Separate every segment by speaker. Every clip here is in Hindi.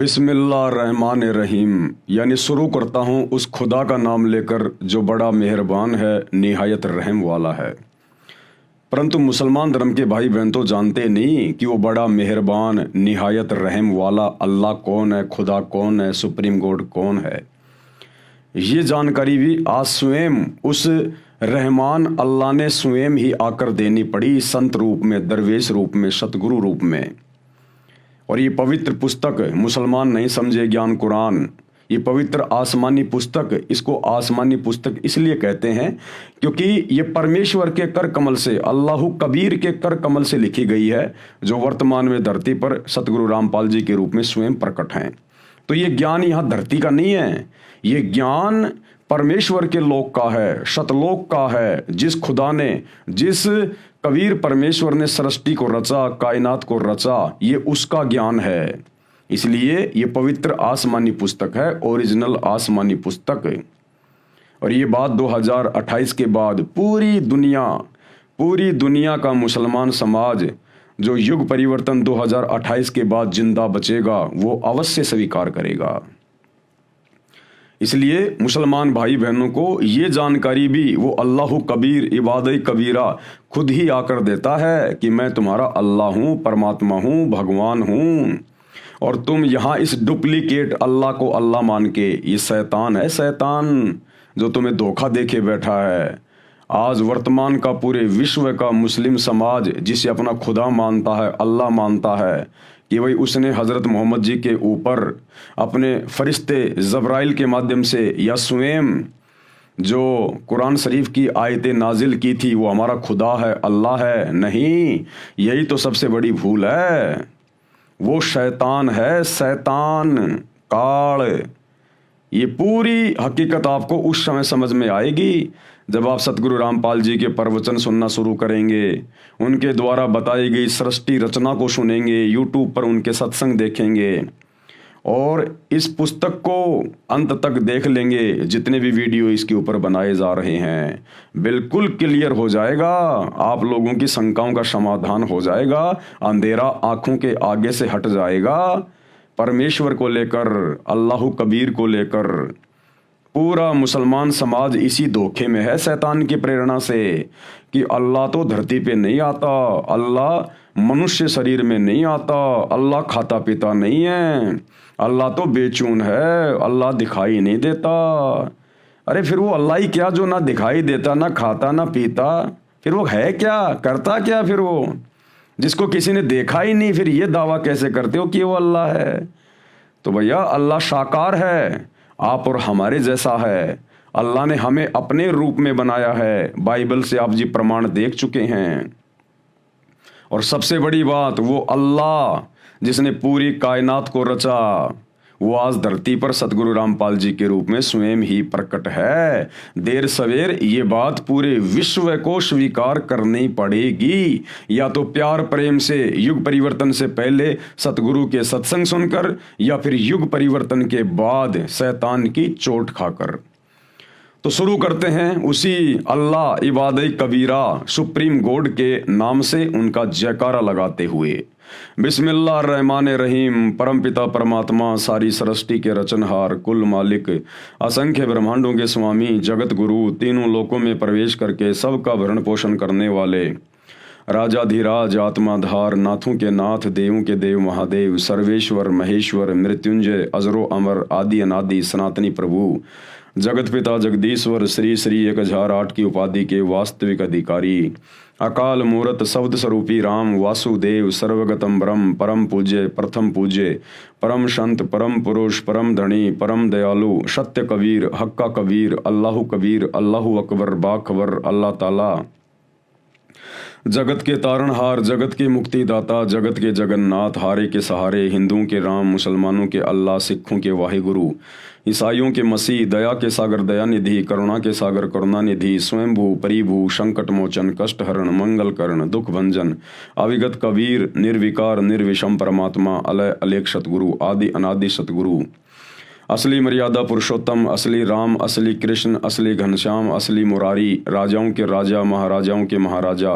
Speaker 1: बिस्मिल्लाहिर्रहमानिर्रहीम यानी शुरू करता हूँ उस खुदा का नाम लेकर जो बड़ा मेहरबान है, निहायत रहम वाला है। परंतु मुसलमान धर्म के भाई बहन तो जानते नहीं कि वो बड़ा मेहरबान निहायत रहम वाला अल्लाह कौन है, खुदा कौन है, सुप्रीम गॉड कौन है। ये जानकारी भी आज स्वयं उस रहमान अल्लाह ने स्वयं ही आकर देनी पड़ी, संत रूप में, दरवेश रूप में, सतगुरु रूप में। और ये पवित्र पुस्तक मुसलमान नहीं समझे ज्ञान कुरान, ये पवित्र आसमानी पुस्तक, इसको आसमानी पुस्तक इसलिए कहते हैं क्योंकि ये परमेश्वर के कर कमल से, अल्लाहु कबीर के कर कमल से लिखी गई है, जो वर्तमान में धरती पर सतगुरु रामपाल जी के रूप में स्वयं प्रकट हैं। तो ये ज्ञान यहाँ धरती का नहीं है, ये ज्ञान परमेश्वर के लोक का है, सतलोक का है। जिस खुदा ने, जिस कबीर परमेश्वर ने सृष्टि को रचा, कायनात को रचा, ये उसका ज्ञान है। इसलिए ये पवित्र आसमानी पुस्तक है, ओरिजिनल आसमानी पुस्तक। और ये बात 2028 के बाद पूरी दुनिया का मुसलमान समाज जो युग परिवर्तन 2028 के बाद जिंदा बचेगा वो अवश्य स्वीकार करेगा। इसलिए मुसलमान भाई बहनों को ये जानकारी भी वो अल्लाहु कबीर इबादत कबीरा खुद ही आकर देता है कि मैं तुम्हारा अल्लाह हूँ, परमात्मा हूँ, भगवान हूँ। और तुम यहाँ इस डुप्लीकेट अल्लाह को अल्लाह मान के, ये शैतान है, शैतान जो तुम्हें धोखा देके बैठा है। आज वर्तमान का पूरे विश्व का मुस्लिम समाज जिसे अपना खुदा मानता है, अल्लाह मानता है कि भाई उसने हज़रत मोहम्मद जी के ऊपर अपने फरिश्ते जब्राइल के माध्यम से या स्वयं जो कुरान शरीफ की आयतें नाजिल की थी वो हमारा खुदा है, अल्लाह है। नहीं, यही तो सबसे बड़ी भूल है। वो शैतान है, शैतान काल। ये पूरी हकीकत आपको उस समय समझ में आएगी जब आप सतगुरु रामपाल जी के प्रवचन सुनना शुरू करेंगे, उनके द्वारा बताई गई सृष्टि रचना को सुनेंगे, यूट्यूब पर उनके सत्संग देखेंगे और इस पुस्तक को अंत तक देख लेंगे। जितने भी वीडियो इसके ऊपर बनाए जा रहे हैं बिल्कुल क्लियर हो जाएगा, आप लोगों की शंकाओं का समाधान हो जाएगा, अंधेरा आंखों के आगे से हट जाएगा। परमेश्वर को लेकर, अल्लाहु कबीर को लेकर पूरा मुसलमान समाज इसी धोखे में है शैतान की प्रेरणा से कि अल्लाह तो धरती पे नहीं आता, अल्लाह मनुष्य शरीर में नहीं आता, अल्लाह खाता पीता नहीं है, अल्लाह तो बेचून है, अल्लाह दिखाई नहीं देता। अरे फिर वो अल्लाह ही क्या जो ना दिखाई देता, ना खाता, ना पीता, फिर वो है क्या, करता क्या? फिर वो जिसको किसी ने देखा ही नहीं, फिर ये दावा कैसे करते हो कि वो अल्लाह है? तो भैया अल्लाह साकार है, आप और हमारे जैसा है। अल्लाह ने हमें अपने रूप में बनाया है, बाइबल से आप जी प्रमाण देख चुके हैं। और सबसे बड़ी बात, वो अल्लाह जिसने पूरी कायनात को रचा, वो आज धरती पर सतगुरु रामपाल जी के रूप में स्वयं ही प्रकट है। देर सवेर ये बात पूरे विश्व को स्वीकार करनी पड़ेगी, या तो प्यार प्रेम से युग परिवर्तन से पहले सतगुरु के सत्संग सुनकर, या फिर युग परिवर्तन के बाद शैतान की चोट खाकर। तो शुरू करते हैं उसी अल्लाह इबादत कबीरा सुप्रीम गॉड के नाम से उनका जयकारा लगाते हुए। बिस्मिल्लाहिर्रहमानिर्रहीम। परमपिता परमात्मा, सारी सृष्टि के रचनहार, कुल मालिक, असंख्य ब्रह्मांडों के स्वामी, जगत गुरु, तीनों लोकों में प्रवेश करके सबका भरण पोषण करने वाले, राजाधिराज, आत्माधार, नाथों के नाथ, देवों के देव महादेव, सर्वेश्वर, महेश्वर, मृत्युंजय, अजरो अमर, आदि अनादि, सनातनी प्रभु, जगत पिता जगदीश्वर, श्री श्री 1008 की उपाधि के वास्तविक अधिकारी, अकाल मूरत शब्द स्वरूपी राम वासुदेव, सर्वगतम ब्रह्म, परम पूज्य, प्रथम पूज्य, परम संत, परम पुरुष, परम धनी, परम दयालु, सत्य कबीर, हक्का कबीर, अल्लाहु कबीर, अल्लाहु अकबर, बाखबर, अल्लाह ताला, जगत के तारणहार, जगत के मुक्तिदाता, जगत के जगन्नाथ, हारे के सहारे, हिंदुओं के राम, मुसलमानों के अल्लाह, सिखों के वाहिगुरु, ईसाइयों के मसीह, दया के सागर दयानिधि, करुणा के सागर करुणानिधि, स्वयंभू परिभू, संकट मोचन, कष्ट हरण, मंगल करण, दुख भंजन, अविगत कबीर, निर्विकार निर्विषम परमात्मा, अलय अलेख सतगुरु, आदि अनादि सतगुरु, असली मर्यादा पुरुषोत्तम, असली राम, असली कृष्ण, असली घनश्याम, असली मुरारी, राजाओं के राजा, महाराजाओं के महाराजा,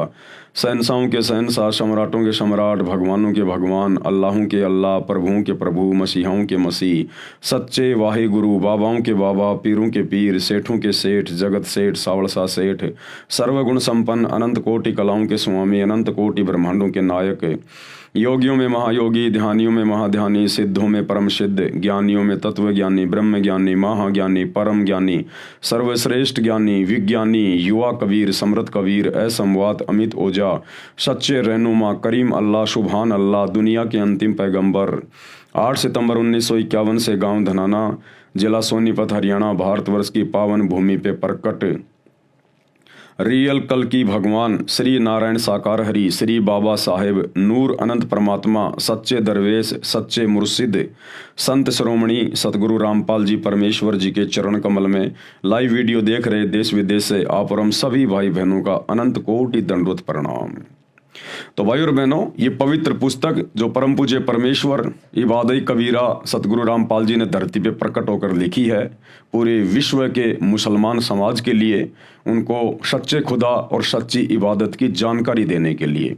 Speaker 1: शहंशाहों के शहंशाह, सम्राटों के सम्राट, भगवानों के भगवान, अल्लाहों के अल्लाह, प्रभुओं के प्रभु, मसीहाओं के मसीह, सच्चे वाहे गुरु, बाबाओं के बाबा, पीरों के पीर, सेठों के सेठ, जगत सेठ, सावड़सा सेठ, सर्वगुण संपन्न, अनंत कोटि कलाओं के स्वामी, अनंत कोटि ब्रह्मांडों के नायक, योगियों में महायोगी, ध्यानियों में महाध्यानी, सिद्धों में परम सिद्ध, ज्ञानियों में तत्व ज्ञानी, ब्रह्म ज्ञानी, महाज्ञानी, परम ज्ञानी, सर्वश्रेष्ठ ज्ञानी, विज्ञानी, युवा कबीर, समृद्ध कबीर, असंवाद, अमित ओझा, सच्चे रहनुमा, करीम अल्लाह, सुभान अल्लाह, दुनिया के अंतिम पैगंबर। 8 सितंबर 1951 से गांव धनाना, जिला सोनीपत, हरियाणा, भारतवर्ष की पावन भूमि पे प्रकट रियल कल की भगवान श्री नारायण साकार हरि, श्री बाबा साहेब, नूर अनंत परमात्मा, सच्चे दरवेश, सच्चे मुर्शिद, संत श्रोमणी सतगुरु रामपाल जी परमेश्वर जी के चरण कमल में लाइव वीडियो देख रहे देश विदेश से आप और हम सभी भाई बहनों का अनंत कोटि दंडवत प्रणाम। तो भाई और बहनों, ये पवित्र पुस्तक जो परम पूज्य परमेश्वर इबादत कबीरा सतगुरु रामपाल जी ने धरती पे प्रकट होकर लिखी है, पूरे विश्व के मुसलमान समाज के लिए, उनको सच्चे खुदा और सच्ची इबादत की जानकारी देने के लिए।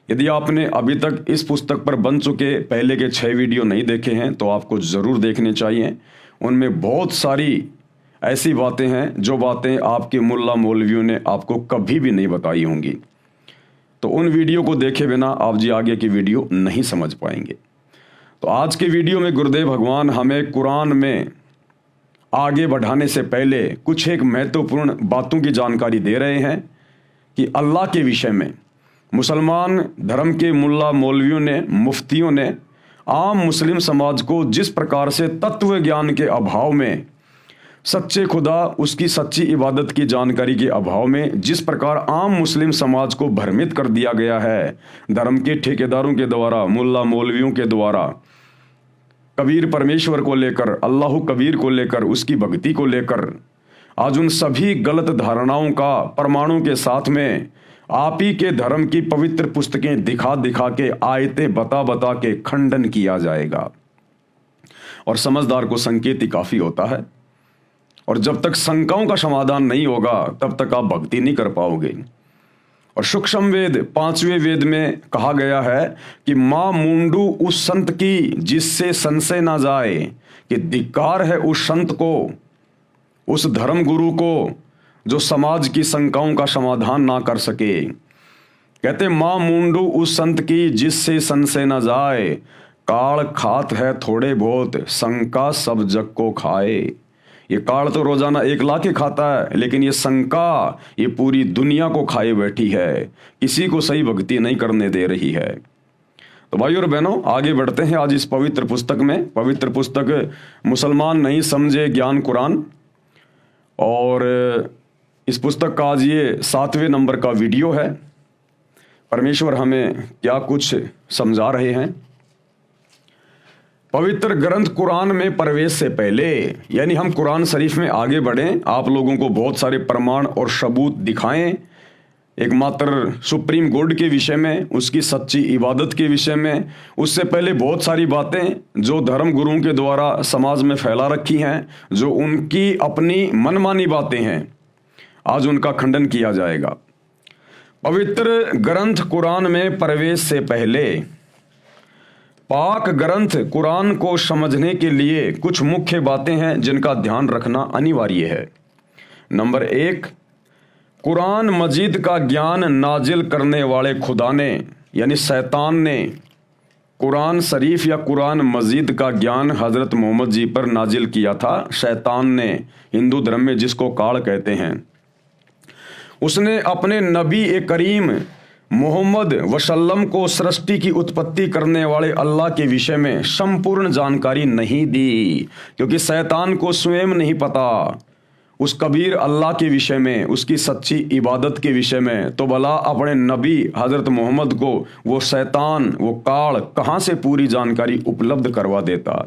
Speaker 1: यदि आपने अभी तक इस पुस्तक पर बन चुके पहले के 6 वीडियो नहीं देखे हैं तो आपको ज़रूर देखने चाहिए। उनमें बहुत सारी ऐसी बातें हैं जो बातें आपके मुल्ला मौलवियों ने आपको कभी भी नहीं बताई होंगी। तो उन वीडियो को देखे बिना आप जी आगे की वीडियो नहीं समझ पाएंगे। तो आज के वीडियो में गुरुदेव भगवान हमें कुरान में आगे बढ़ाने से पहले कुछ एक महत्वपूर्ण बातों की जानकारी दे रहे हैं कि अल्लाह के विषय में मुसलमान धर्म के मुल्ला मौलवियों ने, मुफ्तियों ने आम मुस्लिम समाज को जिस प्रकार से तत्व ज्ञान के अभाव में, सच्चे खुदा उसकी सच्ची इबादत की जानकारी के अभाव में जिस प्रकार आम मुस्लिम समाज को भ्रमित कर दिया गया है, धर्म के ठेकेदारों के द्वारा, मुल्ला मौलवियों के द्वारा, कबीर परमेश्वर को लेकर, अल्लाह कबीर को लेकर, उसकी भक्ति को लेकर, आज उन सभी गलत धारणाओं का प्रमाणों के साथ में आप ही के धर्म की पवित्र पुस्तकें दिखा दिखा के, आयतें बता बता के खंडन किया जाएगा। और समझदार को संकेत ही काफी होता है। और जब तक शंकाओं का समाधान नहीं होगा तब तक आप भक्ति नहीं कर पाओगे। और सूक्ष्म वेद 5वें वेद में कहा गया है कि मां मुंडू उस संत की जिससे संशय ना जाए, कि धिक्कार है उस संत को, उस धर्म गुरु को जो समाज की शंकाओं का समाधान ना कर सके। कहते मां मुंडू उस संत की जिससे संशय ना जाए, काल खात है थोड़े बहुत, शंका सब जग को खाए। ये काल तो रोजाना 1 लाख ही खाता है, लेकिन ये शंका ये पूरी दुनिया को खाए बैठी है, किसी को सही भक्ति नहीं करने दे रही है। तो भाई और बहनों, आगे बढ़ते हैं आज इस पवित्र पुस्तक में। पवित्र पुस्तक मुसलमान नहीं समझे ज्ञान कुरान, और इस पुस्तक का आज ये 7वें नंबर का वीडियो है। परमेश्वर हमें क्या कुछ समझा रहे हैं। पवित्र ग्रंथ कुरान में प्रवेश से पहले, यानी हम कुरान शरीफ में आगे बढ़ें, आप लोगों को बहुत सारे प्रमाण और सबूत दिखाएं एकमात्र सुप्रीम गॉड के विषय में, उसकी सच्ची इबादत के विषय में। उससे पहले बहुत सारी बातें जो धर्म गुरुओं के द्वारा समाज में फैला रखी हैं, जो उनकी अपनी मनमानी बातें हैं, आज उनका खंडन किया जाएगा। पवित्र ग्रंथ कुरान में प्रवेश से पहले पाक ग्रंथ कुरान को समझने के लिए कुछ मुख्य बातें हैं जिनका ध्यान रखना अनिवार्य है। नंबर 1, कुरान मजीद का ज्ञान नाजिल करने वाले खुदा ने, यानी शैतान ने, कुरान शरीफ या कुरान मजीद का ज्ञान हजरत मोहम्मद जी पर नाजिल किया था। शैतान ने, हिंदू धर्म में जिसको काल कहते हैं, उसने अपने नबी ए करीम मोहम्मद वसल्लम को सृष्टि की उत्पत्ति करने वाले अल्लाह के विषय में संपूर्ण जानकारी नहीं दी, क्योंकि शैतान को स्वयं नहीं पता उस कबीर अल्लाह के विषय में, उसकी सच्ची इबादत के विषय में। तो भला अपने नबी हजरत मोहम्मद को वो शैतान, वो काल कहाँ से पूरी जानकारी उपलब्ध करवा देता।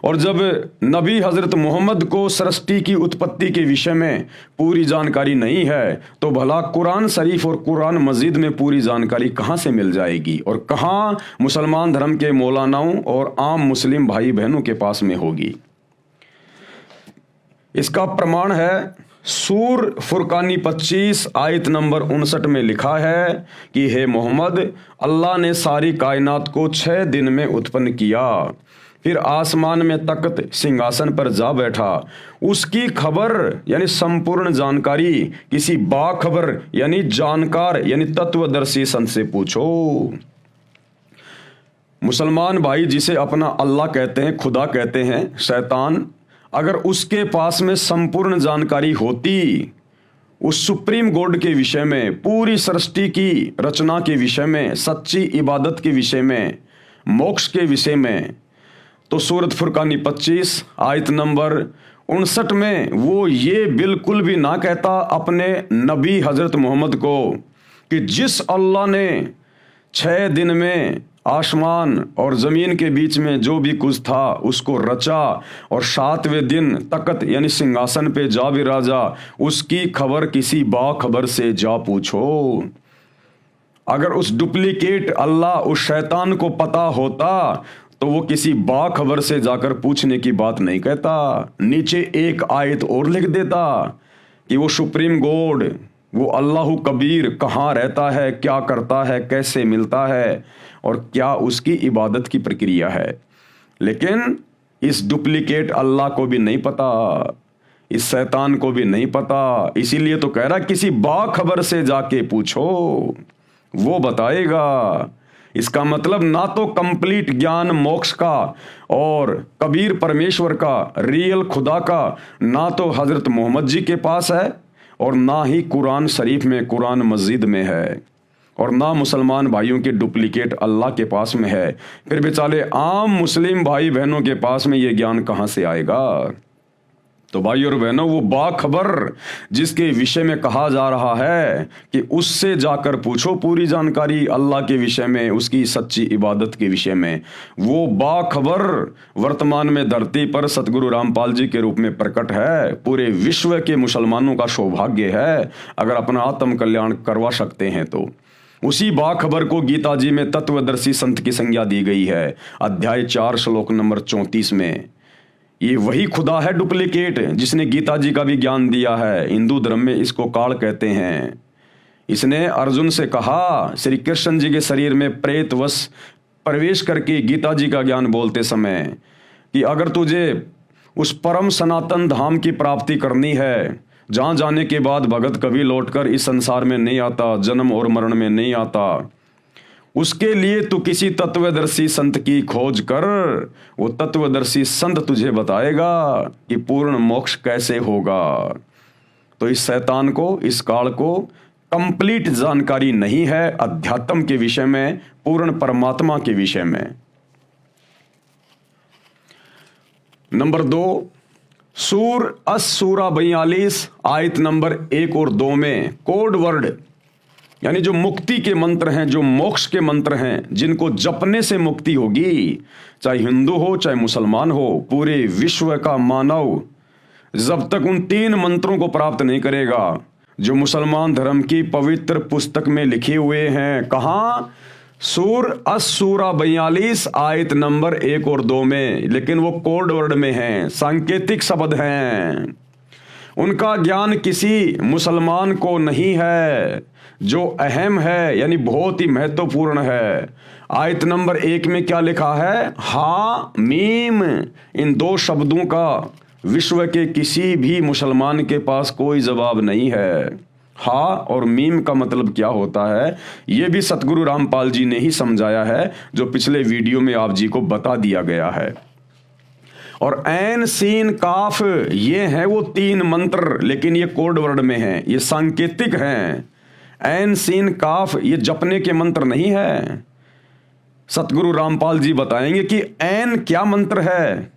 Speaker 1: और जब नबी हजरत मोहम्मद को सृष्टि की उत्पत्ति के विषय में पूरी जानकारी नहीं है, तो भला कुरान शरीफ और कुरान मजीद में पूरी जानकारी कहाँ से मिल जाएगी, और कहाँ मुसलमान धर्म के मौलानाओं और आम मुस्लिम भाई बहनों के पास में होगी। इसका प्रमाण है सूर फुरकानी 25 आयत नंबर 59 में लिखा है कि हे मोहम्मद, अल्लाह ने सारी कायनात को 6 दिन में उत्पन्न किया, फिर आसमान में तख्त सिंहासन पर जा बैठा। उसकी खबर यानी संपूर्ण जानकारी किसी बाखबर यानी जानकार यानी तत्वदर्शी संत से पूछो। मुसलमान भाई जिसे अपना अल्लाह कहते हैं, खुदा कहते हैं, शैतान, अगर उसके पास में संपूर्ण जानकारी होती उस सुप्रीम गॉड के विषय में, पूरी सृष्टि की रचना के विषय में, सच्ची इबादत के विषय में, मोक्ष के विषय में, तो सूरत फुरकानी 25 आयत नंबर 59 में वो ये बिल्कुल भी ना कहता अपने नबी हजरत मोहम्मद को कि जिस अल्लाह ने 6 दिन में आसमान और ज़मीन के बीच में जो भी कुछ था उसको रचा और 7वें दिन तख्त यानी सिंहासन पे जा विराजा, उसकी खबर किसी बाखबर से जा पूछो। अगर उस डुप्लीकेट अल्लाह उस शैतान को पता होता तो वो किसी बाखबर से जाकर पूछने की बात नहीं कहता, नीचे एक आयत और लिख देता कि वो सुप्रीम गॉड, वो अल्लाह कबीर कहाँ रहता है, क्या करता है, कैसे मिलता है और क्या उसकी इबादत की प्रक्रिया है। लेकिन इस डुप्लीकेट अल्लाह को भी नहीं पता, इस शैतान को भी नहीं पता, इसीलिए तो कह रहा किसी बाखबर से जाके पूछो, वो बताएगा। इसका मतलब ना तो कंप्लीट ज्ञान मोक्ष का और कबीर परमेश्वर का, रियल खुदा का, ना तो हजरत मोहम्मद जी के पास है और ना ही कुरान शरीफ में, कुरान मस्जिद में है, और ना मुसलमान भाइयों के डुप्लीकेट अल्लाह के पास में है। फिर बेचारे आम मुस्लिम भाई बहनों के पास में ये ज्ञान कहाँ से आएगा। तो भाई और बहनों, वो बाखबर जिसके विषय में कहा जा रहा है कि उससे जाकर पूछो पूरी जानकारी अल्लाह के विषय में, उसकी सच्ची इबादत के विषय में, वो बाखबर वर्तमान में धरती पर सतगुरु रामपाल जी के रूप में प्रकट है। पूरे विश्व के मुसलमानों का सौभाग्य है अगर अपना आत्म कल्याण करवा सकते हैं तो। उसी बाखबर को गीता जी में तत्वदर्शी संत की संज्ञा दी गई है, अध्याय 4 श्लोक नंबर 34 में। ये वही खुदा है डुप्लीकेट जिसने गीता जी का भी ज्ञान दिया है। हिंदू धर्म में इसको काल कहते हैं। इसने अर्जुन से कहा श्री कृष्ण जी के शरीर में प्रेतवश प्रवेश करके गीता जी का ज्ञान बोलते समय कि अगर तुझे उस परम सनातन धाम की प्राप्ति करनी है जहाँ जाने के बाद भगत कभी लौटकर इस संसार में नहीं आता, जन्म और मरण में नहीं आता, उसके लिए तू किसी तत्वदर्शी संत की खोज कर। वो तत्वदर्शी संत तुझे बताएगा कि पूर्ण मोक्ष कैसे होगा। तो इस शैतान को, इस काल को कंप्लीट जानकारी नहीं है अध्यात्म के विषय में, पूर्ण परमात्मा के विषय में। नंबर 2, सूर अस-सूरा 42 आयत नंबर 1 और 2 में कोड वर्ड यानी जो मुक्ति के मंत्र हैं, जो मोक्ष के मंत्र हैं, जिनको जपने से मुक्ति होगी, चाहे हिंदू हो चाहे मुसलमान हो, पूरे विश्व का मानव जब तक उन 3 मंत्रों को प्राप्त नहीं करेगा जो मुसलमान धर्म की पवित्र पुस्तक में लिखे हुए हैं। कहाँ? सूर अस-सूरा 42 आयत नंबर 1 और 2 में, लेकिन वो कोड वर्ड में हैं, सांकेतिक शब्द हैं। उनका ज्ञान किसी मुसलमान को नहीं है। जो अहम है यानी बहुत ही महत्वपूर्ण है। आयत नंबर 1 में क्या लिखा है? हा मीम। इन 2 शब्दों का विश्व के किसी भी मुसलमान के पास कोई जवाब नहीं है। हा और मीम का मतलब क्या होता है ये भी सतगुरु रामपाल जी ने ही समझाया है, जो पिछले वीडियो में आप जी को बता दिया गया है। और ऐन सीन काफ ये हैं वो 3 मंत्र, लेकिन ये कोड वर्ड में हैं, ये सांकेतिक हैं। ऐन सीन काफ ये जपने के मंत्र नहीं है। सतगुरु रामपाल जी बताएंगे कि ऐन क्या मंत्र है,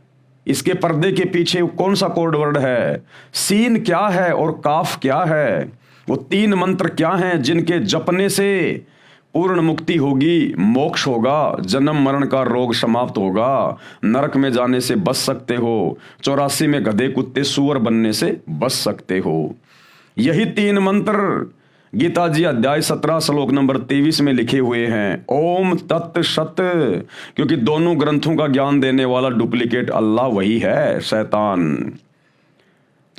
Speaker 1: इसके पर्दे के पीछे कौन सा कोड वर्ड है, सीन क्या है और काफ क्या है। वो 3 मंत्र क्या हैं जिनके जपने से पूर्ण मुक्ति होगी, मोक्ष होगा, जन्म मरण का रोग समाप्त होगा, नरक में जाने से बच सकते हो, 84 में गधे कुत्ते सूअर बनने से बच सकते हो। यही 3 मंत्र गीता जी अध्याय 17 श्लोक नंबर 23 में लिखे हुए हैं। ओम तत् सत, क्योंकि दोनों ग्रंथों का ज्ञान देने वाला डुप्लीकेट अल्लाह वही है, शैतान।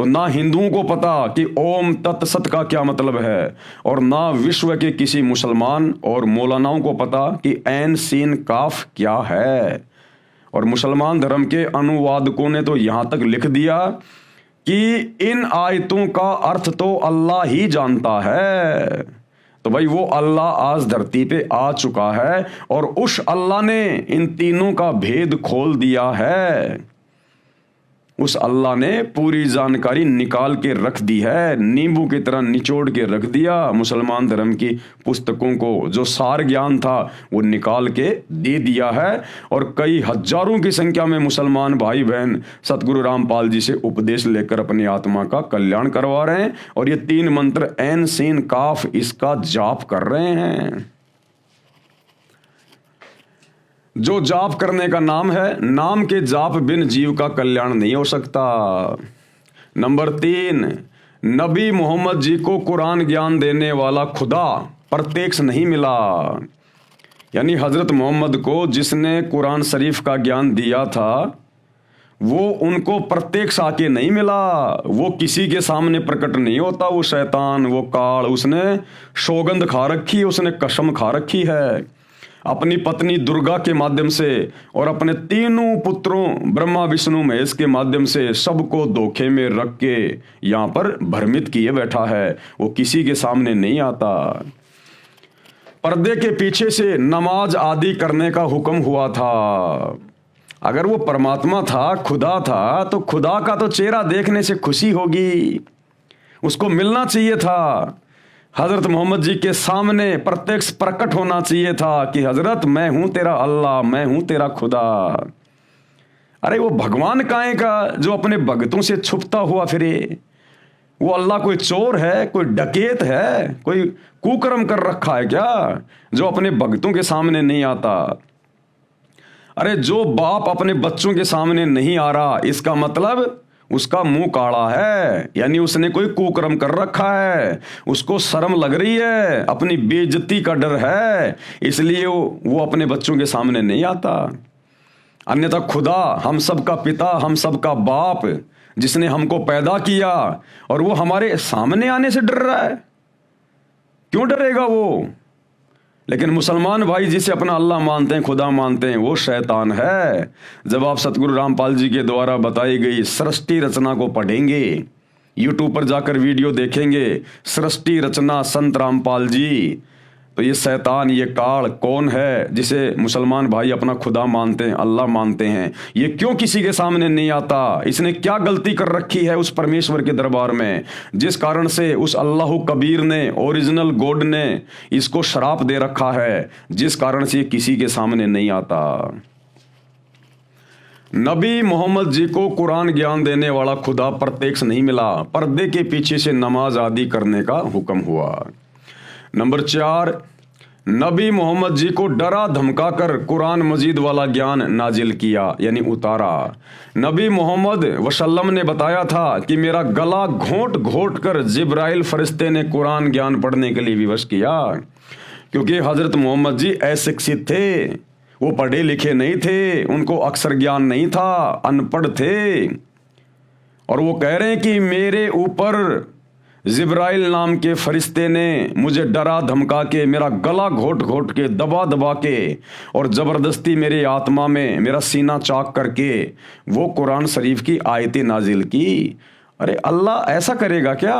Speaker 1: तो ना हिंदुओं को पता कि ओम तत्सत का क्या मतलब है, और ना विश्व के किसी मुसलमान और मौलानाओं को पता कि ऐन सीन काफ क्या है। और मुसलमान धर्म के अनुवादकों ने तो यहां तक लिख दिया कि इन आयतों का अर्थ तो अल्लाह ही जानता है। तो भाई वो अल्लाह आज धरती पे आ चुका है और उस अल्लाह ने इन तीनों का भेद खोल दिया है। उस अल्लाह ने पूरी जानकारी निकाल के रख दी है, नींबू की तरह निचोड़ के रख दिया। मुसलमान धर्म की पुस्तकों को जो सार ज्ञान था वो निकाल के दे दिया है, और कई हजारों की संख्या में मुसलमान भाई बहन सतगुरु रामपाल जी से उपदेश लेकर अपनी आत्मा का कल्याण करवा रहे हैं, और ये 3 मंत्र ऐन सीन काफ इसका जाप कर रहे हैं। जो जाप करने का नाम है, नाम के जाप बिन जीव का कल्याण नहीं हो सकता। नंबर 3, नबी मोहम्मद जी को कुरान ज्ञान देने वाला खुदा प्रत्यक्ष नहीं मिला। यानी हजरत मोहम्मद को जिसने कुरान शरीफ का ज्ञान दिया था वो उनको प्रत्यक्ष आके नहीं मिला। वो किसी के सामने प्रकट नहीं होता। वो शैतान, वो काल, उसने सौगंध खा रखी है, उसने कसम खा रखी है अपनी पत्नी दुर्गा के माध्यम से और अपने तीनों पुत्रों ब्रह्मा विष्णु महेश के माध्यम से सबको धोखे में रख के यहाँ पर भ्रमित किए बैठा है। वो किसी के सामने नहीं आता। पर्दे के पीछे से नमाज आदि करने का हुक्म हुआ था। अगर वो परमात्मा था, खुदा था, तो खुदा का तो चेहरा देखने से खुशी होगी, उसको मिलना चाहिए था। हजरत मोहम्मद जी के सामने प्रत्यक्ष प्रकट होना चाहिए था कि हजरत मैं हूं तेरा अल्लाह, मैं हूं तेरा खुदा। अरे वो भगवान काहे का जो अपने भक्तों से छुपता हुआ फिरे? वो अल्लाह कोई चोर है, कोई डकैत है, कोई कुकर्म कर रखा है क्या जो अपने भक्तों के सामने नहीं आता? अरे जो बाप अपने बच्चों के सामने नहीं आ रहा, इसका मतलब उसका मुंह काला है, यानी उसने कोई कुकर्म कर रखा है, उसको शर्म लग रही है, अपनी बेइज्जती का डर है, इसलिए वो अपने बच्चों के सामने नहीं आता। अन्यथा खुदा, हम सबका पिता, हम सबका बाप, जिसने हमको पैदा किया, और वो हमारे सामने आने से डर रहा है, क्यों डरेगा वो? लेकिन मुसलमान भाई जिसे अपना अल्लाह मानते हैं, खुदा मानते हैं, वो शैतान है। जब आप सतगुरु रामपाल जी के द्वारा बताई गई सृष्टि रचना को पढ़ेंगे, यूट्यूब पर जाकर वीडियो देखेंगे, सृष्टि रचना संत रामपाल जी, तो ये शैतान, ये काल कौन है जिसे मुसलमान भाई अपना खुदा मानते हैं, अल्लाह मानते हैं, ये क्यों किसी के सामने नहीं आता? इसने क्या गलती कर रखी है उस परमेश्वर के दरबार में, जिस कारण से उस अल्लाह कबीर ने, ओरिजिनल गॉड ने इसको श्राप दे रखा है, जिस कारण से ये किसी के सामने नहीं आता। नबी मोहम्मद जी को कुरान ज्ञान देने वाला खुदा प्रत्यक्ष नहीं मिला, पर्दे के पीछे से नमाज आदि करने का हुक्म हुआ। नंबर 4, नबी मोहम्मद जी को डरा धमकाकर कुरान मजीद वाला ज्ञान नाजिल किया, यानी उतारा। नबी मोहम्मद वसल्लम ने बताया था कि मेरा गला घोंट घोंट कर जिब्राइल फरिश्ते ने कुरान ज्ञान पढ़ने के लिए विवश किया, क्योंकि हजरत मोहम्मद जी अशिक्षित थे, वो पढ़े लिखे नहीं थे, उनको अक्षर ज्ञान नहीं था, अनपढ़ थे, और वो कह रहे हैं कि मेरे ऊपर जिब्राइल नाम के फरिश्ते ने मुझे डरा धमका के, मेरा गला घोट घोट के, दबा दबा के, और ज़बरदस्ती मेरे आत्मा में मेरा सीना चाक करके वो कुरान शरीफ की आयतें नाजिल की। अरे अल्लाह ऐसा करेगा क्या?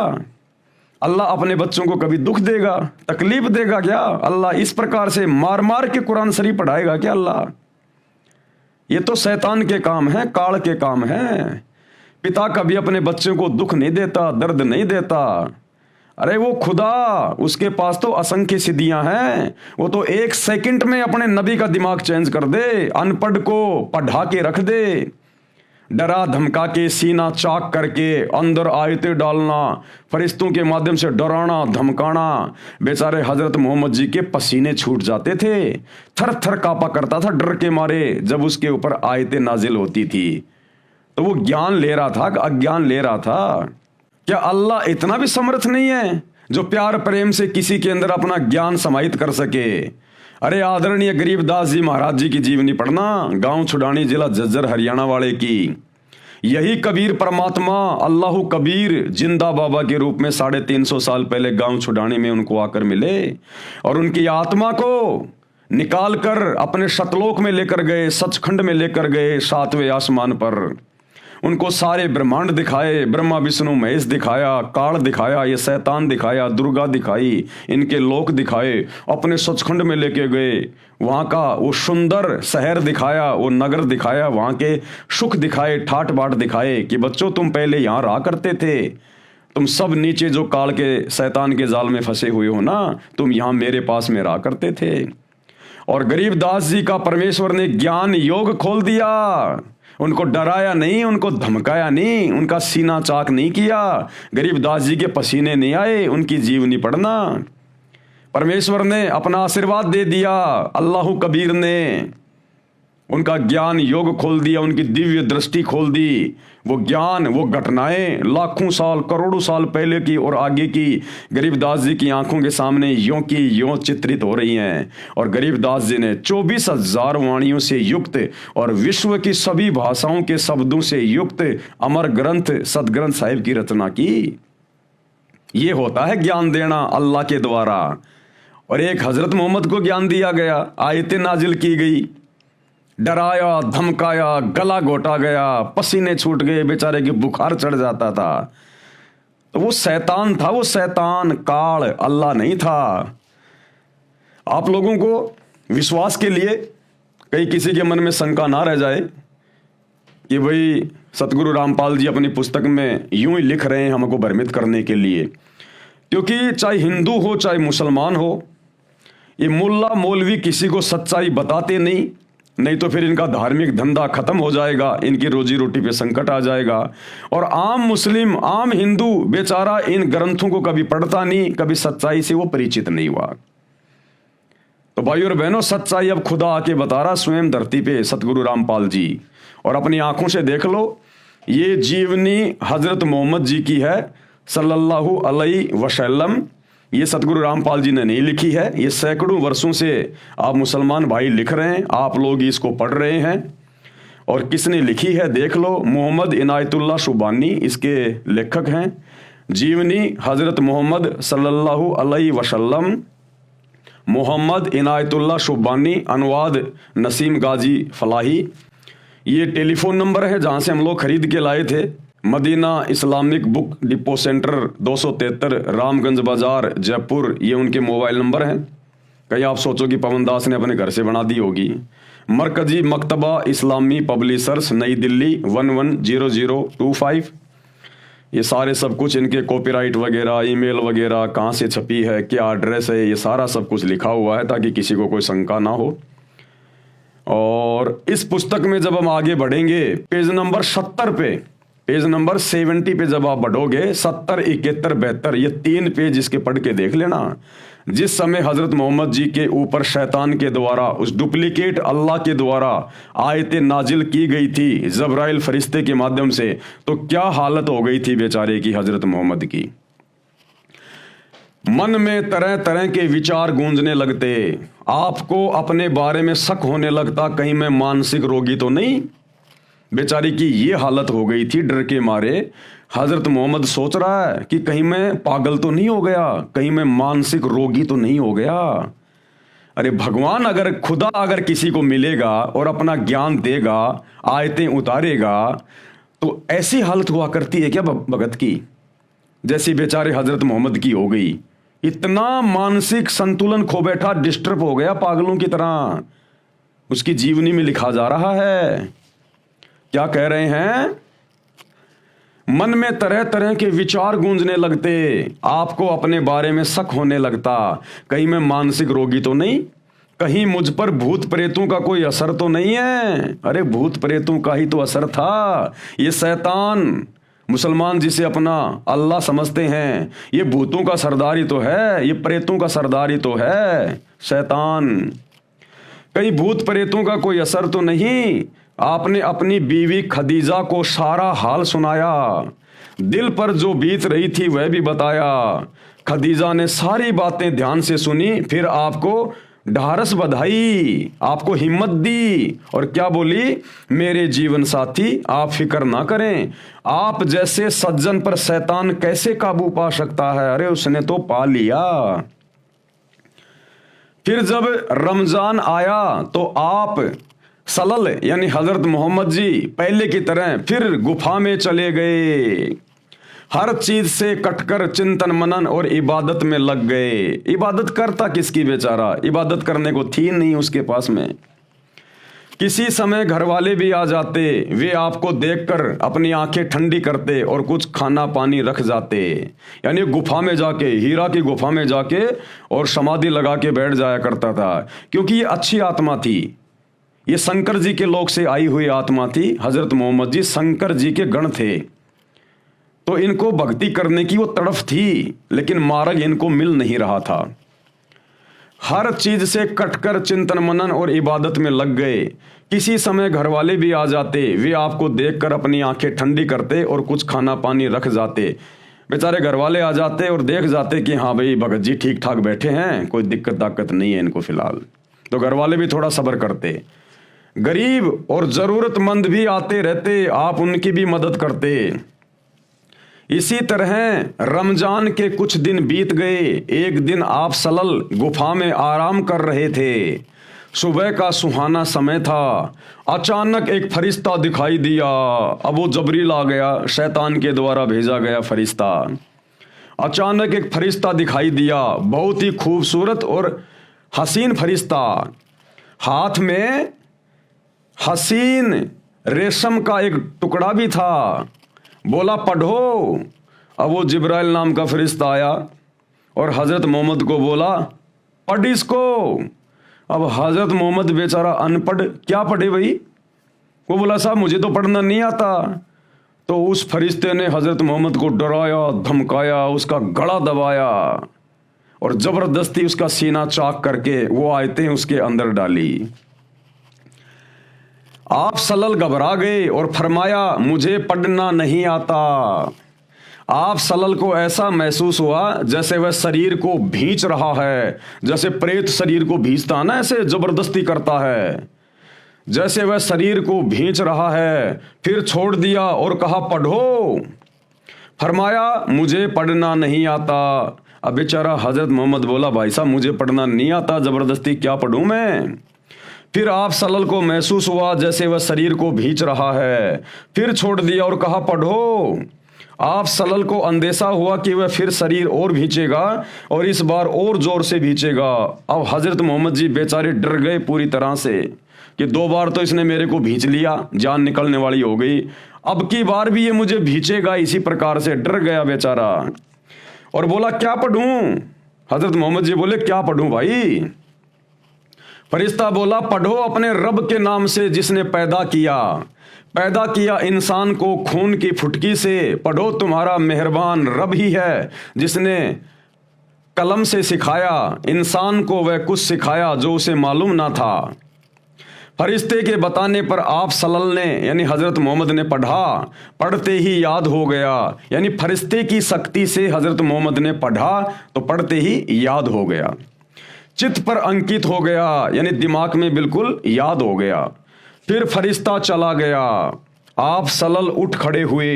Speaker 1: अल्लाह अपने बच्चों को कभी दुख देगा, तकलीफ देगा क्या? अल्लाह इस प्रकार से मार मार के कुरान शरीफ पढ़ाएगा क्या अल्लाह? ये तो शैतान के काम है, काल के काम है। पिता कभी अपने बच्चों को दुख नहीं देता, दर्द नहीं देता। अरे वो खुदा, उसके पास तो असंख्य सिद्धियां हैं, वो तो 1 सेकंड में अपने नबी का दिमाग चेंज कर दे, अनपढ़ को पढ़ा के रख दे, डरा धमका के, सीना चाक करके, अंदर आयतें डालना, फरिश्तों के माध्यम से डराना धमकाना। बेचारे हजरत मोहम्मद जी के पसीने छूट जाते थे, थर थर कांपा करता था डर के मारे जब उसके ऊपर आयतें नाजिल होती थी। तो वो ज्ञान ले रहा था, अज्ञान ले रहा था। क्या अल्लाह इतना भी समर्थ नहीं है जो प्यार प्रेम से किसी के अंदर अपना ज्ञान समाहित कर सके? अरे आदरणीय गरीबदास जी महाराज जी की जीवनी पढ़ना, गांव छुड़ानी, जिला झज्जर हरियाणा वाले की। यही कबीर परमात्मा अल्लाह कबीर जिंदा बाबा के रूप में 350 साल पहले गांव छुड़ाने में उनको आकर मिले और उनकी आत्मा को निकाल कर अपने शतलोक में लेकर गए, सचखंड में लेकर गए, 7वें आसमान पर उनको सारे ब्रह्मांड दिखाए, ब्रह्मा विष्णु महेश दिखाया, काल दिखाया, ये शैतान दिखाया, दुर्गा दिखाई, इनके लोक दिखाए, अपने सचखंड में लेके गए, वहाँ का वो सुंदर शहर दिखाया, वो नगर दिखाया, वहाँ के सुख दिखाए, ठाट बाट दिखाए कि बच्चों तुम पहले यहाँ रहा करते थे, तुम सब नीचे जो काल के शैतान के जाल में फंसे हुए हो ना, तुम यहाँ मेरे पास में रहा करते थे। और गरीबदास जी का परमेश्वर ने ज्ञान योग खोल दिया, उनको डराया नहीं, उनको धमकाया नहीं, उनका सीना चाक नहीं किया, गरीबदास जी के पसीने नहीं आए, उनकी जीवनी पढ़ना। परमेश्वर ने अपना आशीर्वाद दे दिया, अल्लाह कबीर ने उनका ज्ञान योग खोल दिया, उनकी दिव्य दृष्टि खोल दी। वो ज्ञान, वो घटनाएं लाखों साल करोड़ों साल पहले की और आगे की गरीबदास जी की आंखों के सामने यों की यों चित्रित हो रही हैं। और गरीबदास जी ने 24,000 वाणियों से युक्त और विश्व की सभी भाषाओं के शब्दों से युक्त अमर ग्रंथ सदग्रंथ साहिब की रचना की। ये होता है ज्ञान देना अल्लाह के द्वारा। और एक हजरत मोहम्मद को ज्ञान दिया गया, आयतें नाजिल की गई, डराया, धमकाया, गला घोटा गया, पसीने छूट गए, बेचारे की बुखार चढ़ जाता था। तो वो शैतान था, वो शैतान काल, अल्लाह नहीं था। आप लोगों को विश्वास के लिए कहीं किसी के मन में शंका ना रह जाए कि भाई सतगुरु रामपाल जी अपनी पुस्तक में यूं ही लिख रहे हैं हमको भ्रमित करने के लिए, क्योंकि चाहे हिंदू हो चाहे मुसलमान हो, ये मुल्ला मौलवी किसी को सच्चाई बताते नहीं तो फिर इनका धार्मिक धंधा खत्म हो जाएगा, इनकी रोजी रोटी पे संकट आ जाएगा। और आम मुस्लिम, आम हिंदू बेचारा इन ग्रंथों को कभी पढ़ता नहीं, कभी सच्चाई से वो परिचित नहीं हुआ। तो भाइयों और बहनों, सच्चाई अब खुदा आके बता रहा स्वयं धरती पे, सतगुरु रामपाल जी। और अपनी आंखों से देख लो, ये जीवनी हजरत मोहम्मद जी की है सल्लल्लाहु अलैहि वसल्लम। ये सतगुरु रामपाल जी ने नहीं लिखी है, ये सैकड़ों वर्षों से आप मुसलमान भाई लिख रहे हैं, आप लोग इसको पढ़ रहे हैं। और किसने लिखी है देख लो, मोहम्मद इनायतुल्लाह शुबानी इसके लेखक हैं। जीवनी हजरत मोहम्मद सल्लल्लाहु अलैहि वसल्लम, मोहम्मद इनायतुल्लाह शुबानी, अनुवाद नसीम गाजी फलाही। ये टेलीफोन नंबर है जहाँ से हम लोग खरीद के लाए थे, Madina Islamic book depot centre 273 Ramganj Bazaar Jaipur, ये उनके मोबाइल नंबर हैं। कहीं आप सोचो कि पवन दास ने अपने घर से बना दी होगी। मरकजी मकतबा इस्लामी पब्लिशर्स नई दिल्ली 110025। ये सारे सब कुछ इनके कॉपीराइट वगैरह, ईमेल वगैरह, कहाँ से छपी है, क्या एड्रेस है, ये सारा सब कुछ लिखा हुआ है ताकि किसी को कोई शंका ना हो। और इस पुस्तक में जब हम आगे बढ़ेंगे, पेज नंबर 70 पे, पेज नंबर 70 पे जब आप बढ़ोगे, 70, 71, 72, ये 3 पेज इसके पढ़ के देख लेना। जिस समय हजरत मोहम्मद जी के ऊपर शैतान के द्वारा, उस डुप्लीकेट अल्लाह के द्वारा आयतें नाजिल की गई थी जब्राइल फरिश्ते के माध्यम से, तो क्या हालत हो गई थी बेचारे की हजरत मोहम्मद की। मन में तरह तरह के विचार गूंजने लगते, आपको अपने बारे में शक होने लगता, कहीं मैं मानसिक रोगी तो नहीं। बेचारी की ये हालत हो गई थी, डर के मारे हजरत मोहम्मद सोच रहा है कि कहीं मैं पागल तो नहीं हो गया, कहीं मैं मानसिक रोगी तो नहीं हो गया। अरे भगवान अगर, खुदा अगर किसी को मिलेगा और अपना ज्ञान देगा, आयतें उतारेगा, तो ऐसी हालत हुआ करती है क्या भगत की, जैसी बेचारे हजरत मोहम्मद की हो गई। इतना मानसिक संतुलन खो बैठा, डिस्टर्ब हो गया पागलों की तरह। उसकी जीवनी में लिखा जा रहा है, क्या कह रहे हैं, मन में तरह तरह के विचार गूंजने लगते, आपको अपने बारे में शक होने लगता, कहीं मैं मानसिक रोगी तो नहीं, कहीं मुझ पर भूत प्रेतों का कोई असर तो नहीं है। अरे भूत प्रेतों का ही तो असर था। ये शैतान, मुसलमान जिसे अपना अल्लाह समझते हैं, ये भूतों का सरदार ही तो है, ये प्रेतों का सरदार ही तो है शैतान। कहीं भूत प्रेतों का कोई असर तो नहीं। आपने अपनी बीवी खदीजा को सारा हाल सुनाया, दिल पर जो बीत रही थी वह भी बताया। खदीजा ने सारी बातें ध्यान से सुनी, फिर आपको ढारस बधाई, आपको हिम्मत दी। और क्या बोली? मेरे जीवन साथी आप फिक्र ना करें, आप जैसे सज्जन पर शैतान कैसे काबू पा सकता है? अरे उसने तो पा लिया। फिर जब रमजान आया तो आप सलल यानी हजरत मोहम्मद जी पहले की तरह फिर गुफा में चले गए, हर चीज से कटकर चिंतन मनन और इबादत में लग गए। इबादत करता किसकी बेचारा, इबादत करने को थी नहीं उसके पास में। किसी समय घर वाले भी आ जाते, वे आपको देखकर अपनी आंखें ठंडी करते और कुछ खाना पानी रख जाते। यानी गुफा में जाके, हीरा की गुफा में जाके और समाधि लगा के बैठ जाया करता था, क्योंकि ये अच्छी आत्मा थी, ये शंकर जी के लोक से आई हुई आत्मा थी। हजरत मोहम्मद जी शंकर जी के गण थे, तो इनको भक्ति करने की वो तड़फ थी, लेकिन मार्ग इनको मिल नहीं रहा था। हर चीज से कटकर चिंतन मनन और इबादत में लग गए। किसी समय घर वाले भी आ जाते, वे आपको देखकर अपनी आंखें ठंडी करते और कुछ खाना पानी रख जाते। बेचारे घर वाले आ जाते और देख जाते कि हाँ भाई भगत जी ठीक ठाक बैठे हैं, कोई दिक्कत ताकत नहीं है इनको फिलहाल, तो घर वाले भी थोड़ा सब्र करते। गरीब और जरूरतमंद भी आते रहते, आप उनकी भी मदद करते। इसी तरह रमजान के कुछ दिन बीत गए। एक दिन आप सलल गुफा में आराम कर रहे थे, सुबह का सुहाना समय था। अचानक एक फरिश्ता दिखाई दिया। अब वो जबरील आ गया, शैतान के द्वारा भेजा गया फरिश्ता। अचानक एक फरिश्ता दिखाई दिया, बहुत ही खूबसूरत और हसीन फरिश्ता, हाथ में हसीन रेशम का एक टुकड़ा भी था। बोला पढ़ो। अब वो जिब्राइल नाम का फरिश्ता आया और हजरत मोहम्मद को बोला पढ़ इसको। अब हजरत मोहम्मद बेचारा अनपढ़, क्या पढ़े भाई? वो बोला साहब मुझे तो पढ़ना नहीं आता। तो उस फरिश्ते ने हजरत मोहम्मद को डराया, धमकाया, उसका गला दबाया और जबरदस्ती उसका सीना चाक करके वो आयतें उसके अंदर डाली। आप सलल घबरा गए और फरमाया मुझे पढ़ना नहीं आता। आप सलल को ऐसा महसूस हुआ जैसे वह शरीर को भींच रहा है, जैसे प्रेत शरीर को भींचता है ना, ऐसे जबरदस्ती करता है, जैसे वह शरीर को भींच रहा है। फिर छोड़ दिया और कहा पढ़ो। फरमाया मुझे पढ़ना नहीं आता। अब बेचारा हजरत मोहम्मद बोला भाई साहब मुझे पढ़ना नहीं आता, जबरदस्ती क्या पढ़ूं मैं? फिर आप सलल को महसूस हुआ जैसे वह शरीर को भींच रहा है, फिर छोड़ दिया और कहा पढ़ो। आप सलल को अंदेशा हुआ कि वह फिर शरीर और भींचेगा और इस बार और जोर से भींचेगा। अब हजरत मोहम्मद जी बेचारे डर गए पूरी तरह से कि 2 बार तो इसने मेरे को भींच लिया, जान निकलने वाली हो गई, अब की बार भी ये मुझे भींचेगा। इसी प्रकार से डर गया बेचारा और बोला क्या पढ़ूं? हजरत मोहम्मद जी बोले क्या पढ़ूं भाई? फरिश्ता बोला पढ़ो अपने रब के नाम से जिसने पैदा किया इंसान को खून की फुटकी से। पढ़ो तुम्हारा मेहरबान रब ही है जिसने कलम से सिखाया इंसान को वह कुछ सिखाया जो उसे मालूम ना था। फरिश्ते के बताने पर आप सलल ने यानी हजरत मोहम्मद ने पढ़ा, पढ़ते ही याद हो गया। यानी फरिश्ते की शक्ति से हजरत मोहम्मद ने पढ़ा तो पढ़ते ही याद हो गया, चित्त पर अंकित हो गया, यानी दिमाग में बिल्कुल याद हो गया। फिर फरिश्ता चला गया। आप सलल उठ खड़े हुए,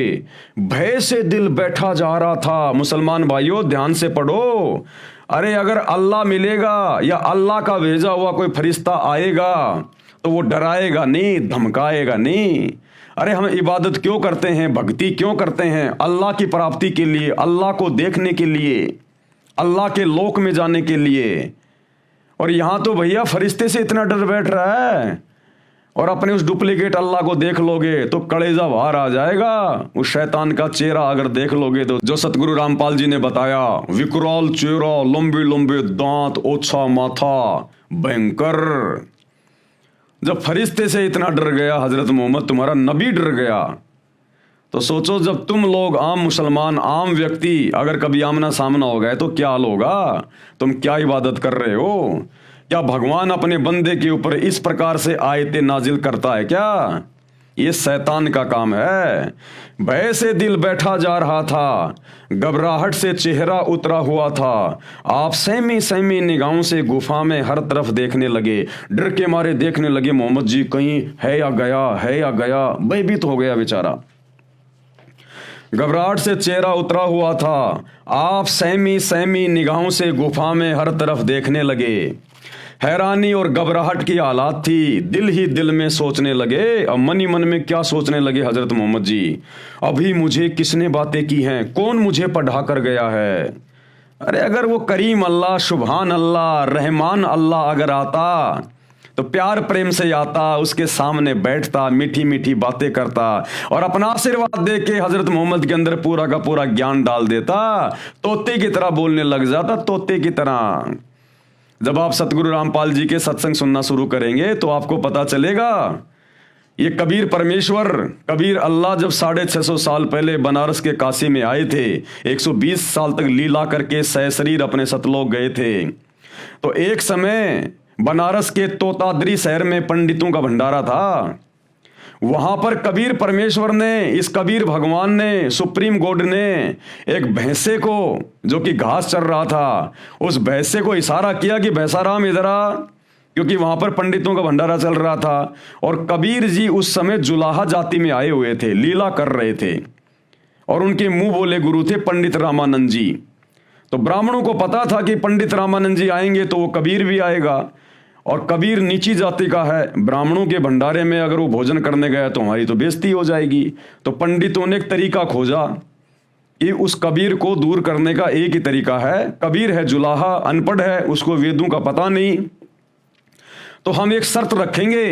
Speaker 1: भय से दिल बैठा जा रहा था। मुसलमान भाइयों ध्यान से पढ़ो। अरे अगर अल्लाह मिलेगा या अल्लाह का भेजा हुआ कोई फरिश्ता आएगा तो वो डराएगा नहीं, धमकाएगा नहीं। अरे हम इबादत क्यों करते हैं, भक्ति क्यों करते हैं? अल्लाह की प्राप्ति के लिए, अल्लाह को देखने के लिए, अल्लाह के लोक में जाने के लिए। और यहां तो भैया फरिश्ते से इतना डर बैठ रहा है और अपने उस डुप्लीकेट अल्लाह को देख लोगे तो कलेजा बाहर आ जाएगा। उस शैतान का चेहरा अगर देख लोगे तो, जो सतगुरु रामपाल जी ने बताया, विकराल चेहरा, लंबे लंबे दांत, ओछा माथा, भयंकर। जब फरिश्ते से इतना डर गया हजरत मोहम्मद, तुम्हारा नबी डर गया, तो सोचो जब तुम लोग आम मुसलमान, आम व्यक्ति अगर कभी आमना सामना हो गए तो क्या हाल होगा? तुम क्या इबादत कर रहे हो? क्या भगवान अपने बंदे के ऊपर इस प्रकार से आयतें नाजिल करता है क्या? ये शैतान का काम है। भय से दिल बैठा जा रहा था, घबराहट से चेहरा उतरा हुआ था। आप सहमी सहमी निगाहों से गुफा में हर तरफ देखने लगे, डर के मारे देखने लगे मोहम्मद जी कहीं है या गया, है या गया। भयभीत हो गया बेचारा, घबराहट से चेहरा उतरा हुआ था। आप सहमी सहमी निगाहों से गुफा में हर तरफ देखने लगे। हैरानी और घबराहट की हालात थी। दिल ही दिल में सोचने लगे। अब मन ही मन में क्या सोचने लगे हजरत मोहम्मद जी, अभी मुझे किसने बातें की हैं, कौन मुझे पढ़ा कर गया है। अरे अगर वो करीम अल्लाह, सुभान अल्लाह, रहमान अल्लाह अगर आता तो प्यार प्रेम से आता, उसके सामने बैठता, मीठी मीठी बातें करता और अपना आशीर्वाद दे के हजरत मोहम्मद के अंदर पूरा का पूरा ज्ञान डाल देता। तोते की तरह बोलने लग जाता, तोते की तरह। जब आप सतगुरु रामपाल जी के सत्संग सुनना शुरू करेंगे तो आपको पता चलेगा ये कबीर परमेश्वर, कबीर अल्लाह जब 650 साल पहले बनारस के काशी में आए थे, 120 साल तक लीला करके सहशरीर अपने सतलोक गए थे। तो एक समय बनारस के तोताद्री शहर में पंडितों का भंडारा था। वहां पर कबीर परमेश्वर ने, इस कबीर भगवान ने, सुप्रीम गॉड ने एक भैंसे को जो कि घास चर रहा था, उस भैंसे को इशारा किया कि भैंसाराम इधर आ, क्योंकि वहां पर पंडितों का भंडारा चल रहा था। और कबीर जी उस समय जुलाहा जाति में आए हुए थे, लीला कर रहे थे और उनके मुंह बोले गुरु थे पंडित रामानंद जी। तो ब्राह्मणों को पता था कि पंडित रामानंद जी आएंगे तो वो कबीर भी आएगा, और कबीर नीची जाति का है, ब्राह्मणों के भंडारे में अगर वो भोजन करने गया तो हमारी तो बेइज्जती हो जाएगी। तो पंडितों ने एक तरीका खोजा कि उस कबीर को दूर करने का एक ही तरीका है। कबीर है जुलाहा, अनपढ़ है, उसको वेदों का पता नहीं, तो हम एक शर्त रखेंगे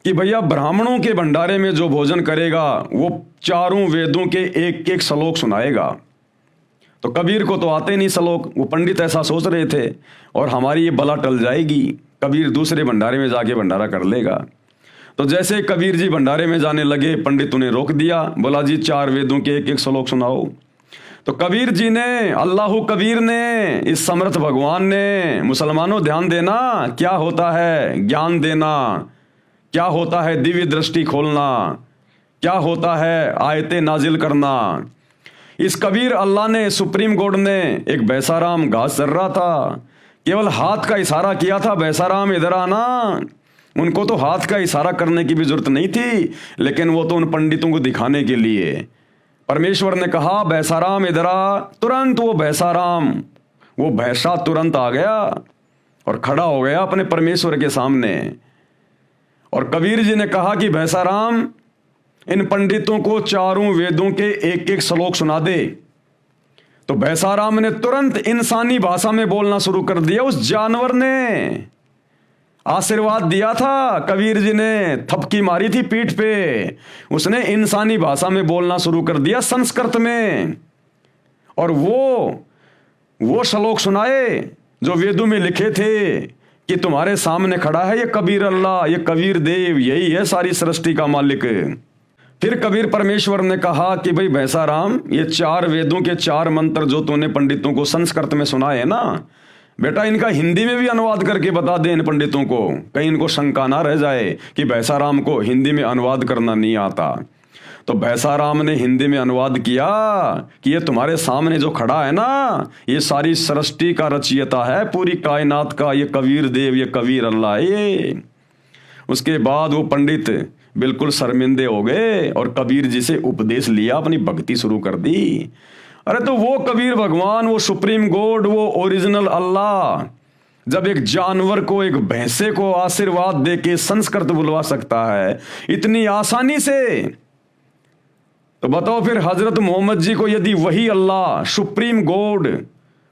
Speaker 1: कि भैया ब्राह्मणों के भंडारे में जो भोजन करेगा वो चारों वेदों के एक एक श्लोक सुनाएगा। तो कबीर को तो आते नहीं श्लोक, वो पंडित ऐसा सोच रहे थे और हमारी ये बला टल जाएगी, कबीर दूसरे भंडारे में जाके भंडारा कर लेगा। तो जैसे कबीर जी भंडारे में जाने लगे, पंडितों ने रोक दिया, बोला जी 4 वेदों के एक एक श्लोक सुनाओ। तो कबीर जी ने, अल्लाह कबीर ने, इस समर्थ भगवान ने, मुसलमानों ध्यान देना, क्या होता है ज्ञान देना, क्या होता है दिव्य दृष्टि खोलना, क्या होता है आयतें नाजिल करना। इस कबीर अल्लाह ने, सुप्रीम गॉड ने, एक भैंसाराम घास चर रहा था, केवल हाथ का इशारा किया था, भैंसाराम इधर आना। उनको तो हाथ का इशारा करने की भी जरूरत नहीं थी, लेकिन वो तो उन पंडितों को दिखाने के लिए परमेश्वर ने कहा भैंसाराम इधर आ। तुरंत वो भैंसाराम, वो भैंसा तुरंत आ गया और खड़ा हो गया अपने परमेश्वर के सामने। और कबीर जी ने कहा कि भैंसाराम, इन पंडितों को चारों वेदों के एक एक श्लोक सुना दे। तो भैंसाराम ने तुरंत इंसानी भाषा में बोलना शुरू कर दिया। उस जानवर ने आशीर्वाद दिया था, कबीर जी ने थपकी मारी थी पीठ पे, उसने इंसानी भाषा में बोलना शुरू कर दिया, संस्कृत में। और वो श्लोक सुनाए जो वेदों में लिखे थे कि तुम्हारे सामने खड़ा है ये कबीर अल्लाह, ये कबीर देव, यही है सारी सृष्टि का मालिक। फिर कबीर परमेश्वर ने कहा कि भाई भैंसाराम, ये 4 वेदों के 4 मंत्र जो तूने पंडितों को संस्कृत में सुनाए ना, बेटा इनका हिंदी में भी अनुवाद करके बता दे इन पंडितों को, कहीं इनको शंका ना रह जाए कि भैंसाराम को हिंदी में अनुवाद करना नहीं आता। तो भैंसाराम ने हिंदी में अनुवाद किया कि ये तुम्हारे सामने जो खड़ा है ना, ये सारी सृष्टि का रचयिता है, पूरी कायनात का, ये कबीर देव, ये कबीर अल्लाह है ये। उसके बाद वो पंडित बिल्कुल शर्मिंदे हो गए और कबीर जी से उपदेश लिया, अपनी भक्ति शुरू कर दी। अरे तो वो कबीर भगवान, वो सुप्रीम गॉड, वो ओरिजिनल अल्लाह जब एक जानवर को, एक भैंसे को आशीर्वाद दे के संस्कृत बुलवा सकता है इतनी आसानी से, तो बताओ फिर हजरत मोहम्मद जी को यदि वही अल्लाह, सुप्रीम गॉड,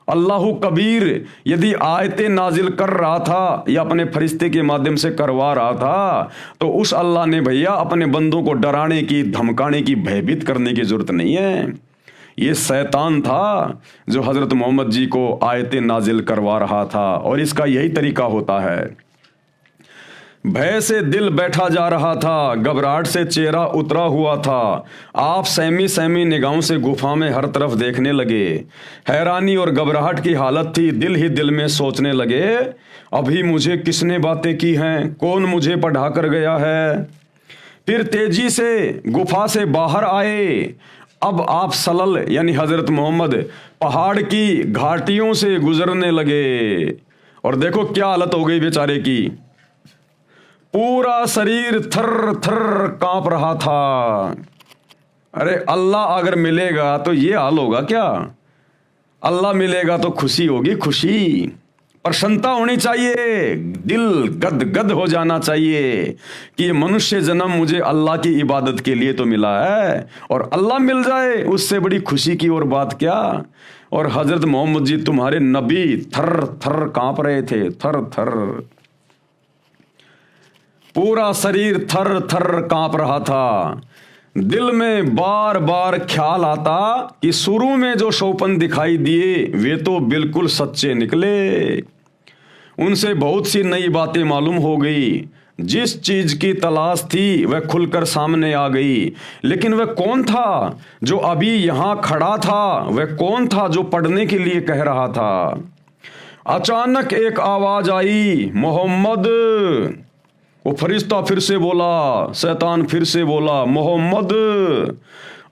Speaker 1: अल्लाह कबीर यदि आयतें नाजिल कर रहा था या अपने फरिश्ते के माध्यम से करवा रहा था, तो उस अल्लाह ने भैया अपने बंदों को डराने की, धमकाने की, भयभीत करने की जरूरत नहीं है। ये शैतान था जो हजरत मोहम्मद जी को आयतें नाजिल करवा रहा था, और इसका यही तरीका होता है। भय से दिल बैठा जा रहा था, घबराहट से चेहरा उतरा हुआ था। आप सहमी सहमी निगाहों से गुफा में हर तरफ देखने लगे। हैरानी और घबराहट की हालत थी। दिल ही दिल में सोचने लगे, अभी मुझे किसने बातें की हैं, कौन मुझे पढ़ा कर गया है। फिर तेजी से गुफा से बाहर आए। अब आप सल्लल्लाहु यानी हजरत मोहम्मद पहाड़ की घाटियों से गुजरने लगे और देखो क्या हालत हो गई बेचारे की, पूरा शरीर थर थर कांप रहा था। अरे अल्लाह अगर मिलेगा तो ये हाल होगा क्या? अल्लाह मिलेगा तो खुशी होगी, खुशी, प्रसन्नता होनी चाहिए, दिल गद गद हो जाना चाहिए कि ये मनुष्य जन्म मुझे अल्लाह की इबादत के लिए तो मिला है, और अल्लाह मिल जाए उससे बड़ी खुशी की और बात क्या। और हजरत मोहम्मद जी तुम्हारे नबी थर थर कांप रहे थे, थर थर, पूरा शरीर थर थर कांप रहा था। दिल में बार बार ख्याल आता कि शुरू में जो शोपन दिखाई दिए वे तो बिल्कुल सच्चे निकले, उनसे बहुत सी नई बातें मालूम हो गई, जिस चीज की तलाश थी वह खुलकर सामने आ गई। लेकिन वह कौन था जो अभी यहां खड़ा था? वह कौन था जो पढ़ने के लिए कह रहा था? अचानक एक आवाज आई, मोहम्मद। वो फरिश्ता फिर से बोला, शैतान फिर से बोला, मोहम्मद।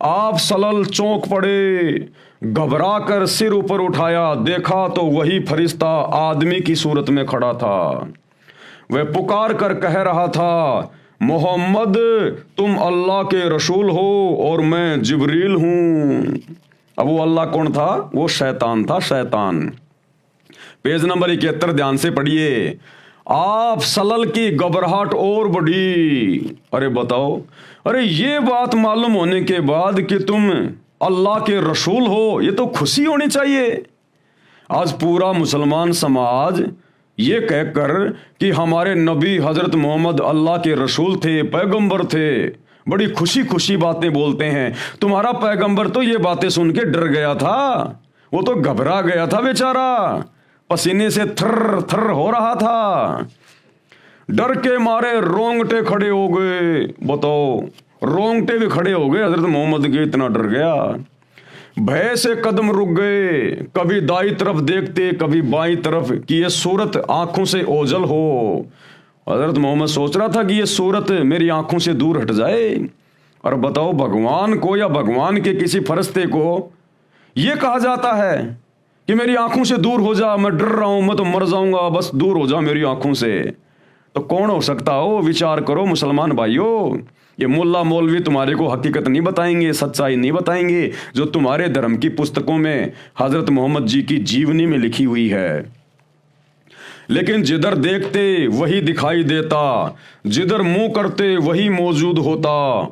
Speaker 1: आप सलल चौंक पड़े, घबरा कर सिर ऊपर उठाया, देखा तो वही फरिश्ता आदमी की सूरत में खड़ा था। वह पुकार कर कह रहा था, मोहम्मद तुम अल्लाह के रसूल हो और मैं जिब्रील हूं। अब वो अल्लाह कौन था? वो शैतान था, शैतान। पेज नंबर 71 ध्यान से पढ़िए। आप सलल की घबराहट और बढ़ी। अरे बताओ, अरे ये बात मालूम होने के बाद कि तुम अल्लाह के रसूल हो, ये तो खुशी होनी चाहिए। आज पूरा मुसलमान समाज ये कहकर कि हमारे नबी हजरत मोहम्मद अल्लाह के रसूल थे, पैगंबर थे, बड़ी खुशी खुशी बातें बोलते हैं। तुम्हारा पैगंबर तो ये बातें सुन के डर गया था, वो तो घबरा गया था बेचारा, पसीने से थर थर हो रहा था, डर के मारे रोंगटे खड़े हो गए। बताओ, रोंगटे भी खड़े हो गए हजरत मोहम्मद के, इतना डर गया। भय से कदम रुक गए, कभी दाई तरफ देखते कभी बाई तरफ कि ये सूरत आंखों से ओझल हो। हजरत मोहम्मद सोच रहा था कि ये सूरत मेरी आंखों से दूर हट जाए। और बताओ, भगवान को या भगवान के किसी फरिश्ते को ये कहा जाता है कि मेरी आंखों से दूर हो जा, मैं डर रहा हूं, मैं तो मर जाऊंगा, बस दूर हो जा मेरी आंखों से। तो कौन हो सकता हो? विचार करो मुसलमान भाइयों। ये मुल्ला मौलवी तुम्हारे को हकीकत नहीं बताएंगे, सच्चाई नहीं बताएंगे जो तुम्हारे धर्म की पुस्तकों में हजरत मोहम्मद जी की जीवनी में लिखी हुई है। लेकिन जिधर देखते वही दिखाई देता, जिधर मुंह करते वही मौजूद होता।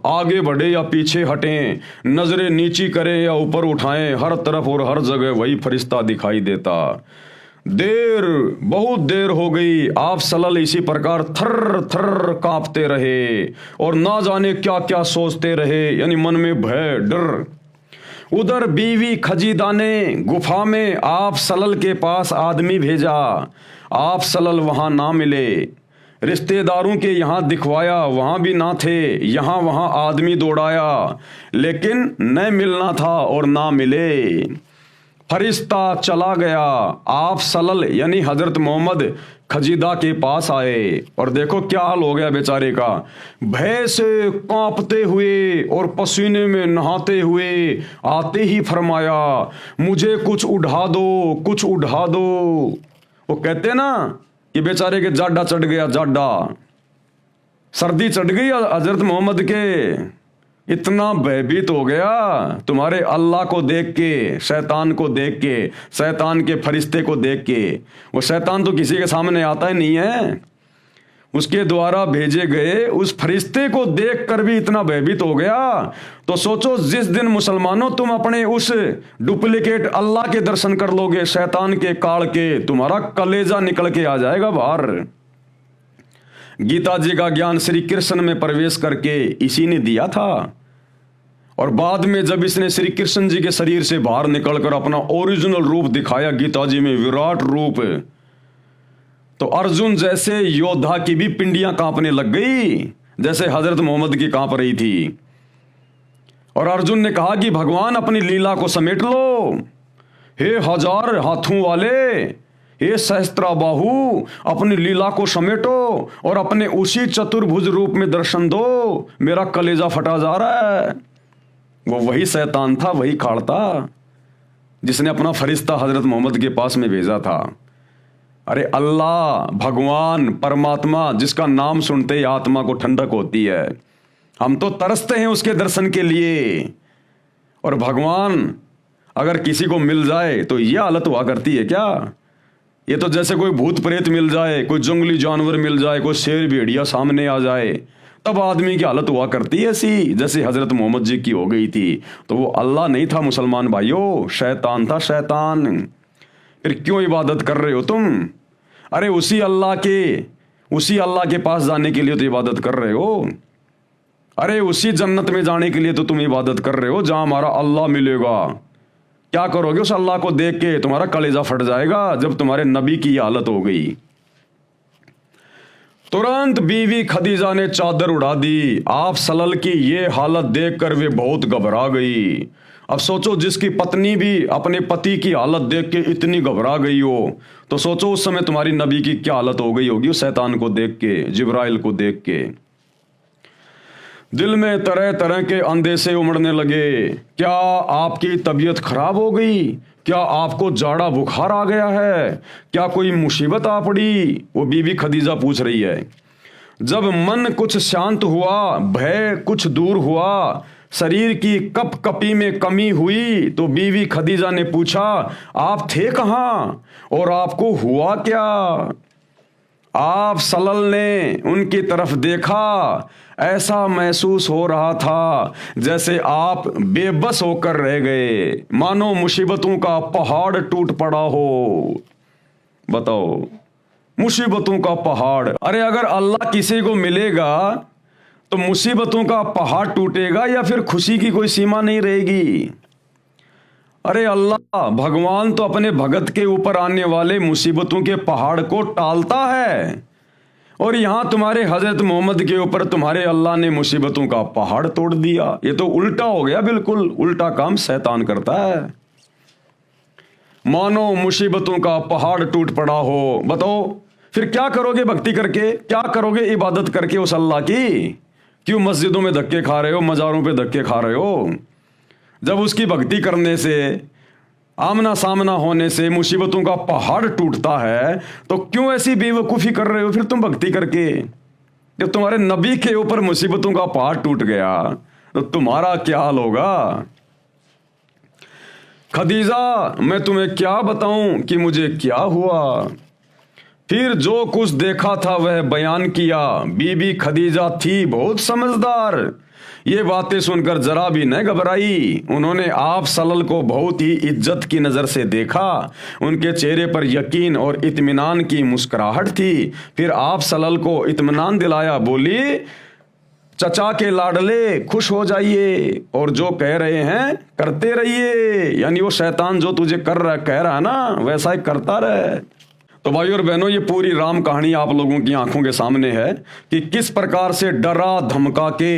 Speaker 1: आगे बढ़े या पीछे हटें, नजरें नीची करें या ऊपर उठाएं, हर तरफ और हर जगह वही फरिश्ता दिखाई देता। देर, बहुत देर हो गई। आप सल्लल्लाहु इसी प्रकार थर थर कांपते रहे और ना जाने क्या क्या सोचते रहे, यानी मन में भय, डर। उधर बीवी खजीदा ने गुफा में आप सल्लल्लाहु के पास आदमी भेजा। आप सल्लल्लाहु वहां ना मिले, रिश्तेदारों के यहाँ दिखवाया, वहां भी ना थे, यहाँ वहां आदमी दौड़ाया, लेकिन न मिलना था और ना मिले। फरिश्ता चला गया। आप सल्लल्लाहु यानी हजरत मोहम्मद खजीदा के पास आए और देखो क्या हाल हो गया बेचारे का। भय से कांपते हुए और पसीने में नहाते हुए आते ही फरमाया, मुझे कुछ उड़ा दो, कुछ उड़ा दो। वो कहते ना कि बेचारे के जाडा चढ़ गया, जाडा, सर्दी चढ़ गई हजरत मोहम्मद के। इतना भयभीत हो गया तुम्हारे अल्लाह को देख के, शैतान को देख के, शैतान के फरिश्ते को देख के। वो शैतान तो किसी के सामने आता ही नहीं है, उसके द्वारा भेजे गए उस फरिश्ते को देख कर भी इतना भयभीत हो गया। तो सोचो, जिस दिन मुसलमानों तुम अपने उस डुप्लीकेट अल्लाह के दर्शन कर लोगे, शैतान के काल के, तुम्हारा कलेजा निकल के आ जाएगा बाहर। गीता जी का ज्ञान श्री कृष्ण में प्रवेश करके इसी ने दिया था। और बाद में जब इसने श्री कृष्ण जी के शरीर से बाहर निकलकर अपना ओरिजिनल रूप दिखाया गीता जी में, विराट रूप, तो अर्जुन जैसे योद्धा की भी पिंडियां कांपने लग गई, जैसे हजरत मोहम्मद की कांप रही थी। और अर्जुन ने कहा कि भगवान अपनी लीला को समेट लो, हे हजार हाथों वाले, हे सहस्त्राबाहु, अपनी लीला को समेटो और अपने उसी चतुर्भुज रूप में दर्शन दो, मेरा कलेजा फटा जा रहा है। वो वही शैतान था, वही खाड़ था जिसने अपना फरिश्ता हजरत मोहम्मद के पास में भेजा था। अरे अल्लाह, भगवान, परमात्मा, जिसका नाम सुनते ही आत्मा को ठंडक होती है, हम तो तरसते हैं उसके दर्शन के लिए। और भगवान अगर किसी को मिल जाए तो ये हालत हुआ करती है क्या? ये तो जैसे कोई भूत प्रेत मिल जाए, कोई जंगली जानवर मिल जाए, कोई शेर भेड़िया सामने आ जाए, तब आदमी की हालत हुआ करती है ऐसी, जैसे हजरत मोहम्मद जी की हो गई थी। तो वो अल्लाह नहीं था मुसलमान भाइयों, शैतान था, शैतान। फिर क्यों इबादत कर रहे हो तुम? अरे उसी अल्लाह के पास जाने के लिए तो इबादत कर रहे हो। अरे उसी जन्नत में जाने के लिए तो तुम इबादत कर रहे हो जहां हमारा अल्लाह मिलेगा। क्या करोगे उस अल्लाह को देख के? तुम्हारा कलेजा फट जाएगा जब तुम्हारे नबी की हालत हो गई। तुरंत बीवी खदीजा ने चादर उड़ा दी। आप सल्लल्लाहु की ये हालत देखकर वे बहुत घबरा गई। अब सोचो, जिसकी पत्नी भी अपने पति की हालत देख के इतनी घबरा गई हो, तो सोचो उस समय तुम्हारी नबी की क्या हालत हो गई होगी उस शैतान को देख के, जिब्राइल को देख के। दिल में तरह तरह के अंदेशे उमड़ने लगे। क्या आपकी तबीयत खराब हो गई? क्या आपको जाड़ा बुखार आ गया है? क्या कोई मुसीबत आ पड़ी? वो बीवी खदीजा पूछ रही है। जब मन कुछ शांत हुआ, भय कुछ दूर हुआ, शरीर की कपकपी में कमी हुई, तो बीवी खदीजा ने पूछा, आप थे कहाँ और आपको हुआ क्या? आप सल्लल्लाहु ने उनकी तरफ देखा। ऐसा महसूस हो रहा था जैसे आप बेबस होकर रह गए, मानो मुसीबतों का पहाड़ टूट पड़ा हो। बताओ, मुसीबतों का पहाड़। अरे अगर अल्लाह किसी को मिलेगा तो मुसीबतों का पहाड़ टूटेगा या फिर खुशी की कोई सीमा नहीं रहेगी। अरे अल्लाह, भगवान तो अपने भगत के ऊपर आने वाले मुसीबतों के पहाड़ को टालता है, और यहां तुम्हारे हजरत मोहम्मद के ऊपर तुम्हारे अल्लाह ने मुसीबतों का पहाड़ तोड़ दिया। ये तो उल्टा हो गया, बिल्कुल उल्टा काम शैतान करता है। मानो मुसीबतों का पहाड़ टूट पड़ा हो। बताओ फिर क्या करोगे भक्ति करके? क्या करोगे इबादत करके उस अल्लाह की? क्यों मस्जिदों में धक्के खा रहे हो, मज़ारों पे धक्के खा रहे हो? जब उसकी भक्ति करने से, आमना सामना होने से मुसीबतों का पहाड़ टूटता है, तो क्यों ऐसी बेवकूफ़ी कर रहे हो फिर तुम भक्ति करके? जब तुम्हारे नबी के ऊपर मुसीबतों का पहाड़ टूट गया तो तुम्हारा क्या हाल होगा? खदीजा, मैं तुम्हें क्या बताऊं कि मुझे क्या हुआ? फिर जो कुछ देखा था वह बयान किया। बीबी खदीजा थी बहुत समझदार। ये बातें सुनकर जरा भी न घबराई। उन्होंने आप सल्लल्लाहु को बहुत ही इज्जत की नज़र से देखा। उनके चेहरे पर यकीन और इत्मीनान की मुस्कुराहट थी। फिर आप सल्लल्लाहु को इत्मीनान दिलाया। बोली, चचा के लाडले, खुश हो जाइए और जो कह रहे हैं करते रहिए। यानी वो शैतान जो तुझे कह रहा है ना, वैसा ही करता रहे। तो भाइयों और बहनों, ये पूरी राम कहानी आप लोगों की आंखों के सामने है कि किस प्रकार से डरा धमका के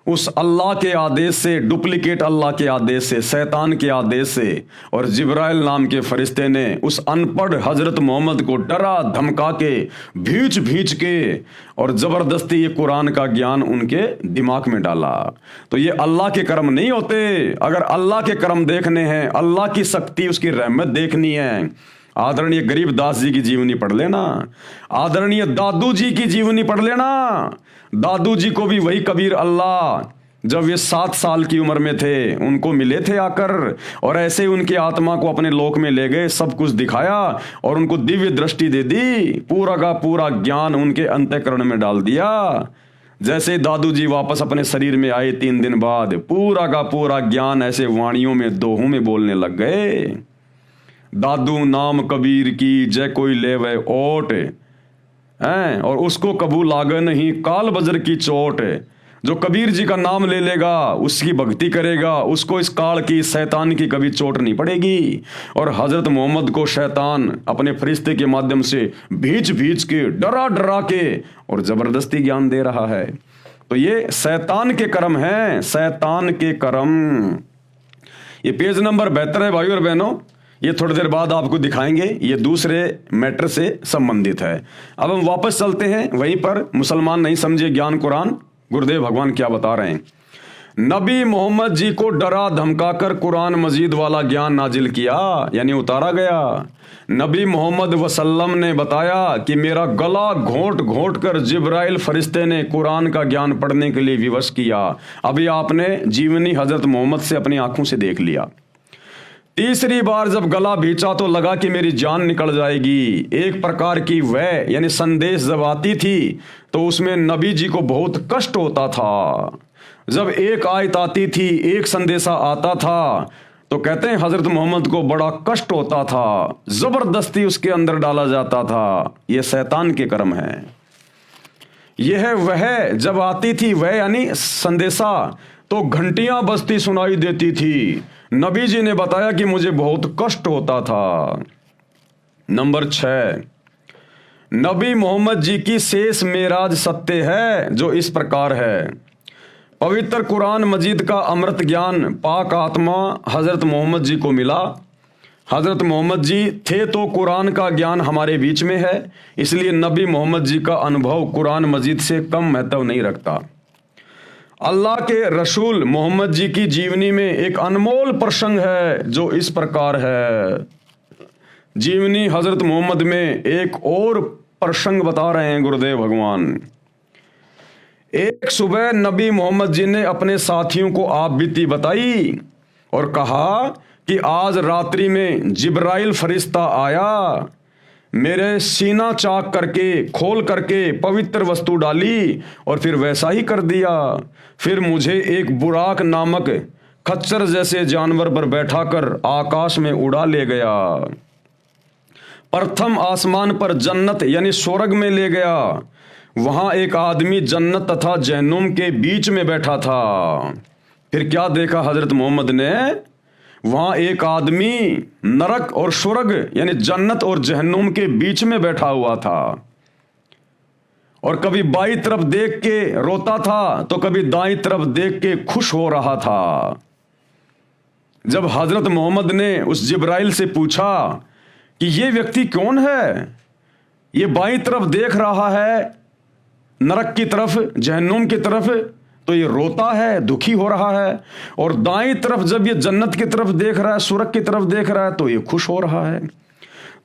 Speaker 1: उस अल्लाह के आदेश से, डुप्लीकेट अल्लाह के आदेश से, शैतान के आदेश से, और जिब्राइल नाम के फरिश्ते ने उस अनपढ़ हजरत मोहम्मद को डरा धमका के, भींच भींच के और ज़बरदस्ती ये कुरान का ज्ञान उनके दिमाग में डाला। तो ये अल्लाह के कर्म नहीं होते। अगर अल्लाह के कर्म देखने हैं, अल्लाह की शक्ति, उसकी रहमत देखनी है, आदरणीय गरीबदास जी की जीवनी पढ़ लेना, आदरणीय दादू जी की जीवनी पढ़ लेना। दादू जी को भी वही कबीर अल्लाह जब वे 7 साल की उम्र में थे उनको मिले थे आकर, और ऐसे उनकी आत्मा को अपने लोक में ले गए, सब कुछ दिखाया और उनको दिव्य दृष्टि दे दी, पूरा का पूरा ज्ञान उनके अंतःकरण में डाल दिया। जैसे दादू जी वापस अपने शरीर में आए 3 दिन बाद, पूरा का पूरा ज्ञान ऐसे वाणियों में, दोहों में बोलने लग गए। दादू नाम कबीर की, जय कोई ले वह ओट हैं, और उसको कबूल आगे नहीं काल बजर की चोट। जो कबीर जी का नाम ले लेगा, उसकी भक्ति करेगा, उसको इस काल की, शैतान की कभी चोट नहीं पड़ेगी। और हजरत मोहम्मद को शैतान अपने फरिश्ते के माध्यम से भींच भींच के, डरा डरा के और जबरदस्ती ज्ञान दे रहा है। तो ये शैतान के कर्म हैं, शैतान के कर्म। ये पेज नंबर 72 है भाइयों और बहनों। ये थोड़ी देर बाद आपको दिखाएंगे, ये दूसरे मैटर से संबंधित है। अब हम वापस चलते हैं वहीं पर। मुसलमान नहीं समझे ज्ञान कुरान, गुरुदेव भगवान क्या बता रहे हैं। नबी मोहम्मद जी को डरा धमकाकर कुरान मजीद वाला ज्ञान नाजिल किया, यानी उतारा गया। नबी मोहम्मद वसल्लम ने बताया कि मेरा गला घोंट घोंट कर जिब्राइल फरिश्ते ने कुरान का ज्ञान पढ़ने के लिए विवश किया। अभी आपने जीवनी हजरत मोहम्मद से अपनी आंखों से देख लिया। तीसरी बार जब गला भींचा तो लगा कि मेरी जान निकल जाएगी। एक प्रकार की वह यानी संदेश जब आती थी तो उसमें नबी जी को बहुत कष्ट होता था। जब एक आयत आती थी, एक संदेशा आता था, तो कहते हैं हजरत मोहम्मद को बड़ा कष्ट होता था, जबरदस्ती उसके अंदर डाला जाता था। यह शैतान के कर्म है। यह वह जब आती थी, वह यानी संदेशा, तो घंटियां बजती सुनाई देती थी। नबी जी ने बताया कि मुझे बहुत कष्ट होता था। नंबर 6, नबी मोहम्मद जी की शेष मेराज सत्य है जो इस प्रकार है। पवित्र कुरान मजीद का अमृत ज्ञान पाक आत्मा हजरत मोहम्मद जी को मिला। हजरत मोहम्मद जी थे तो कुरान का ज्ञान हमारे बीच में है, इसलिए नबी मोहम्मद जी का अनुभव कुरान मजीद से कम महत्व नहीं रखता। अल्लाह के रसूल मोहम्मद जी की जीवनी में एक अनमोल प्रसंग है जो इस प्रकार है। जीवनी हजरत मोहम्मद में एक और प्रसंग बता रहे हैं गुरुदेव भगवान। एक सुबह नबी मोहम्मद जी ने अपने साथियों को आप बीती बताई और कहा कि आज रात्रि में जिब्राइल फरिश्ता आया, मेरे सीना चाक करके खोल करके पवित्र वस्तु डाली और फिर वैसा ही कर दिया। फिर मुझे एक बुराक नामक खच्चर जैसे जानवर पर बैठाकर आकाश में उड़ा ले गया। प्रथम आसमान पर जन्नत यानी स्वर्ग में ले गया। वहां एक आदमी जन्नत तथा जहन्नुम के बीच में बैठा था। फिर क्या देखा हजरत मोहम्मद ने? वहां एक आदमी नरक और स्वर्ग यानी जन्नत और जहन्नुम के बीच में बैठा हुआ था और कभी बाईं तरफ देख के रोता था तो कभी दाईं तरफ देख के खुश हो रहा था। जब हजरत मोहम्मद ने उस जिब्राइल से पूछा कि ये व्यक्ति कौन है, ये बाईं तरफ देख रहा है नरक की तरफ, जहन्नुम की तरफ, तो ये रोता है, दुखी हो रहा है, और दाईं तरफ जब ये जन्नत की तरफ देख रहा है, स्वर्ग की तरफ देख रहा है, तो ये खुश हो रहा है।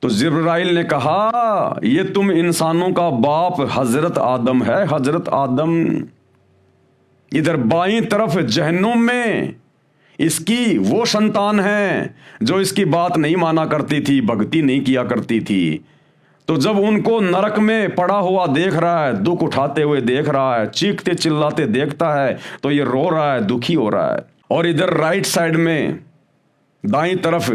Speaker 1: तो जिब्राइल ने कहा, ये तुम इंसानों का बाप हजरत आदम है, हजरत आदम। इधर बाईं तरफ जहन्नुम में इसकी वो संतान है जो इसकी बात नहीं माना करती थी, भक्ति नहीं किया करती थी। तो जब उनको नरक में पड़ा हुआ देख रहा है, दुख उठाते हुए देख रहा है, चीखते चिल्लाते देखता है, तो ये रो रहा है, दुखी हो रहा है। और इधर राइट साइड में दाईं तरफ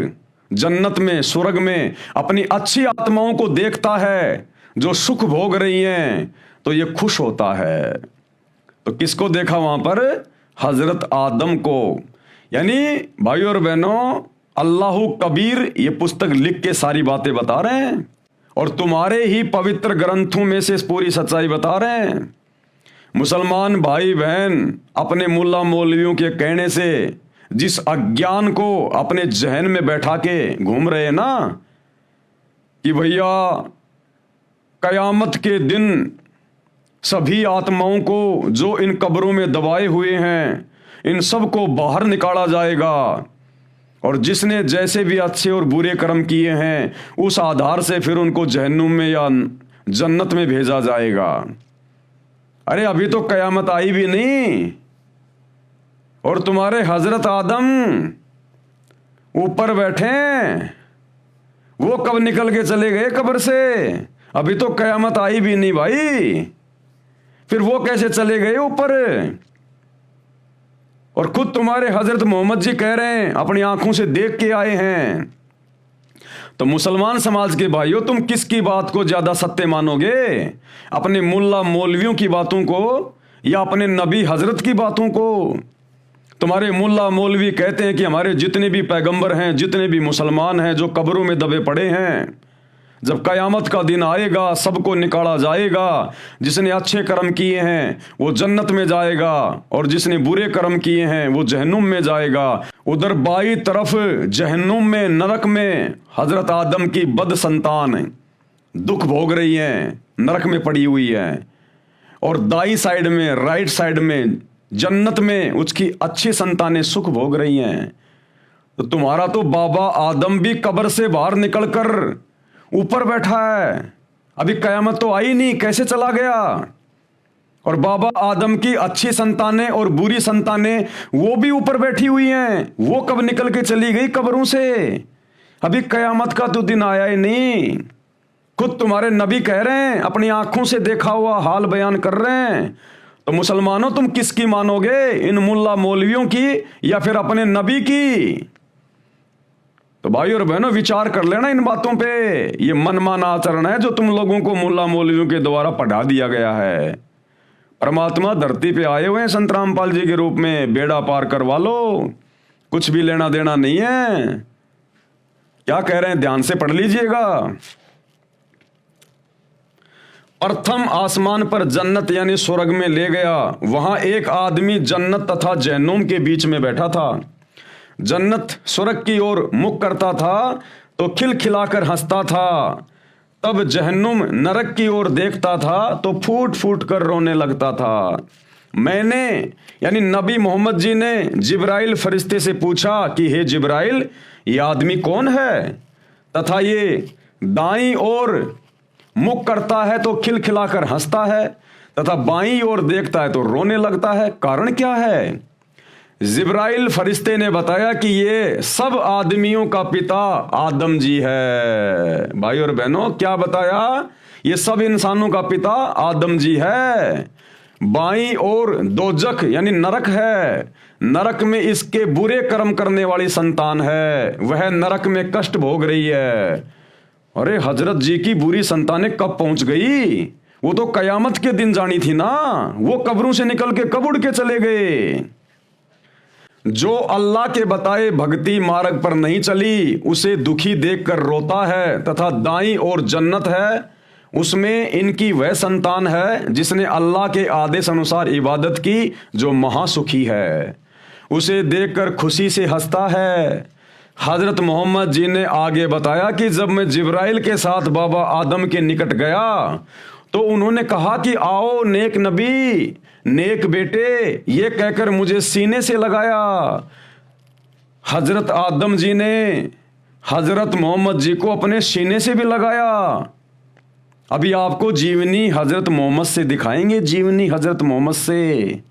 Speaker 1: जन्नत में, स्वर्ग में अपनी अच्छी आत्माओं को देखता है जो सुख भोग रही हैं, तो ये खुश होता है। तो किसको देखा वहां पर? हजरत आदम को। यानी भाइयों और बहनों, अल्लाह कबीर ये पुस्तक लिख के सारी बातें बता रहे हैं और तुम्हारे ही पवित्र ग्रंथों में से पूरी सच्चाई बता रहे हैं। मुसलमान भाई बहन अपने मुल्ला मौलवियों के कहने से जिस अज्ञान को अपने जहन में बैठा के घूम रहे हैं ना कि भैया कयामत के दिन सभी आत्माओं को जो इन कब्रों में दबाए हुए हैं, इन सब को बाहर निकाला जाएगा और जिसने जैसे भी अच्छे और बुरे कर्म किए हैं उस आधार से फिर उनको जहन्नुम में या जन्नत में भेजा जाएगा। अरे अभी तो कयामत आई भी नहीं और तुम्हारे हजरत आदम ऊपर बैठे, वो कब निकल के चले गए कब्र से? अभी तो कयामत आई भी नहीं भाई, फिर वो कैसे चले गए ऊपर? और खुद तुम्हारे हजरत मोहम्मद जी कह रहे हैं, अपनी आंखों से देख के आए हैं। तो मुसलमान समाज के भाइयों, तुम किसकी बात को ज्यादा सत्य मानोगे? अपने मुल्ला मौलवियों की बातों को या अपने नबी हजरत की बातों को? तुम्हारे मुल्ला मौलवी कहते हैं कि हमारे जितने भी पैगंबर हैं, जितने भी मुसलमान हैं जो कब्रों में दबे पड़े हैं, जब कयामत का दिन आएगा सबको निकाला जाएगा। जिसने अच्छे कर्म किए हैं वो जन्नत में जाएगा और जिसने बुरे कर्म किए हैं वो जहन्नुम में जाएगा। उधर बाई तरफ जहन्नुम में, नरक में हजरत आदम की बद संतान दुख भोग रही हैं, नरक में पड़ी हुई है। और दाई साइड में, राइट साइड में, जन्नत में उसकी अच्छी संतानें सुख भोग रही हैं। तो तुम्हारा तो बाबा आदम भी कब्र से बाहर निकलकर ऊपर बैठा है, अभी कयामत तो आई नहीं, कैसे चला गया? और बाबा आदम की अच्छी संतानें और बुरी संतानें वो भी ऊपर बैठी हुई हैं, वो कब निकल के चली गई कब्रों से? अभी कयामत का तो दिन आया ही नहीं। खुद तुम्हारे नबी कह रहे हैं, अपनी आंखों से देखा हुआ हाल बयान कर रहे हैं। तो मुसलमानों तुम किसकी मानोगे, इन मुल्ला मौलवियों की या फिर अपने नबी की? तो भाई और बहनों विचार कर लेना इन बातों पे। ये मनमाना आचरण है जो तुम लोगों को मुल्ला मौलवियों के द्वारा पढ़ा दिया गया है। परमात्मा धरती पे आए हुए हैं संत रामपाल जी के रूप में, बेड़ा पार करवा लो, कुछ भी लेना देना नहीं है। क्या कह रहे हैं ध्यान से पढ़ लीजिएगा। प्रथम आसमान पर जन्नत यानी स्वर्ग में ले गया। वहां एक आदमी जन्नत तथा जहन्नुम के बीच में बैठा था। जन्नत स्वर्ग की ओर मुख करता था तो खिलखिलाकर हंसता था, तब जहन्नुम नरक की ओर देखता था तो फूट फूट कर रोने लगता था। मैंने यानी नबी मोहम्मद जी ने जिब्राइल फरिश्ते से पूछा कि हे जिब्राइल, ये आदमी कौन है तथा ये दाईं ओर मुख करता है तो खिलखिलाकर हंसता है तथा बाईं ओर देखता है तो रोने लगता है, कारण क्या है? जिब्राइल फरिश्ते ने बताया कि ये सब आदमियों का पिता आदम जी है। भाई और बहनों क्या बताया? ये सब इंसानों का पिता आदम जी है। बाईं ओर दोजख यानी नरक है, नरक में इसके बुरे कर्म करने वाली संतान है, वह नरक में कष्ट भोग रही है। अरे हजरत जी की बुरी संतानें कब पहुंच गई? वो तो कयामत के दिन जानी थी ना, वो कब्रों से निकल के कब उड़ के चले गए। जो अल्लाह के बताए भक्ति मार्ग पर नहीं चली उसे दुखी देखकर रोता है, तथा दाईं ओर जन्नत है, उसमें इनकी वह संतान है जिसने अल्लाह के आदेश अनुसार इबादत की, जो महासुखी है, उसे देखकर खुशी से हंसता है। हजरत मोहम्मद जी ने आगे बताया कि जब मैं जिब्राइल के साथ बाबा आदम के निकट गया तो उन्होंने कहा कि आओ नेक नबी, नेक बेटे, ये कहकर मुझे सीने से लगाया। हजरत आदम जी ने हजरत मोहम्मद जी को अपने सीने से भी लगाया। अभी आपको जीवनी हजरत मोहम्मद से दिखाएंगे, जीवनी हजरत मोहम्मद से।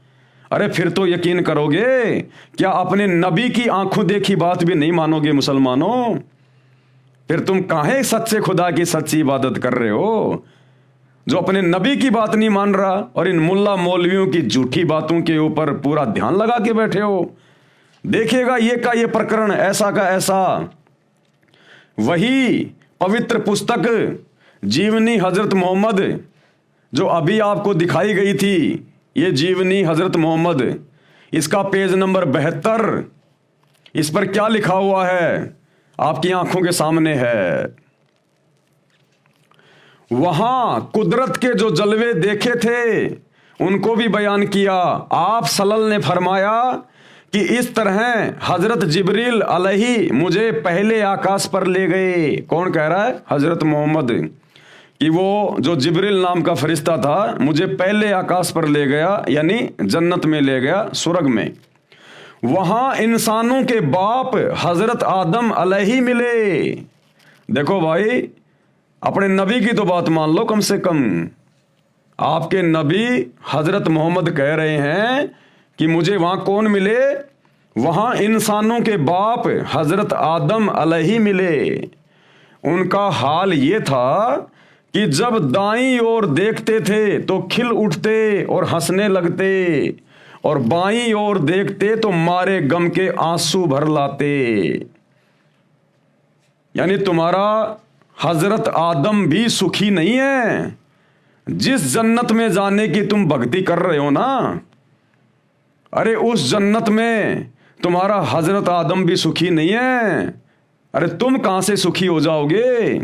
Speaker 1: अरे फिर तो यकीन करोगे, क्या अपने नबी की आंखों देखी बात भी नहीं मानोगे मुसलमानों? फिर तुम काहे सच्चे खुदा की सच्ची इबादत कर रहे हो, जो अपने नबी की बात नहीं मान रहा और इन मुल्ला मौलवियों की झूठी बातों के ऊपर पूरा ध्यान लगा के बैठे हो? देखिएगा ये का ये प्रकरण ऐसा का ऐसा। वही पवित्र पुस्तक जीवनी हजरत मोहम्मद जो अभी आपको दिखाई गई थी, ये जीवनी हजरत मोहम्मद, इसका पेज नंबर 72, इस पर क्या लिखा हुआ है आपकी आंखों के सामने है। वहां कुदरत के जो जलवे देखे थे उनको भी बयान किया। आप सल्लल्लाहु ने फरमाया कि इस तरह हजरत जिब्रील अलैहि मुझे पहले आकाश पर ले गए। कौन कह रहा है? हजरत मोहम्मद, कि वो जो जिब्रील नाम का फरिश्ता था मुझे पहले आकाश पर ले गया, यानी जन्नत में ले गया, स्वर्ग में। वहां इंसानों के बाप हजरत आदम अलैहि मिले। देखो भाई, अपने नबी की तो बात मान लो कम से कम। आपके नबी हजरत मोहम्मद कह रहे हैं कि मुझे वहां कौन मिले? वहां इंसानों के बाप हजरत आदम अलैहि मिले। उनका हाल ये था कि जब दाईं ओर देखते थे तो खिल उठते और हंसने लगते, और बाईं ओर देखते तो मारे गम के आंसू भर लाते। यानी तुम्हारा हजरत आदम भी सुखी नहीं है। जिस जन्नत में जाने की तुम भक्ति कर रहे हो ना, अरे उस जन्नत में तुम्हारा हजरत आदम भी सुखी नहीं है। अरे तुम कहां से सुखी हो जाओगे?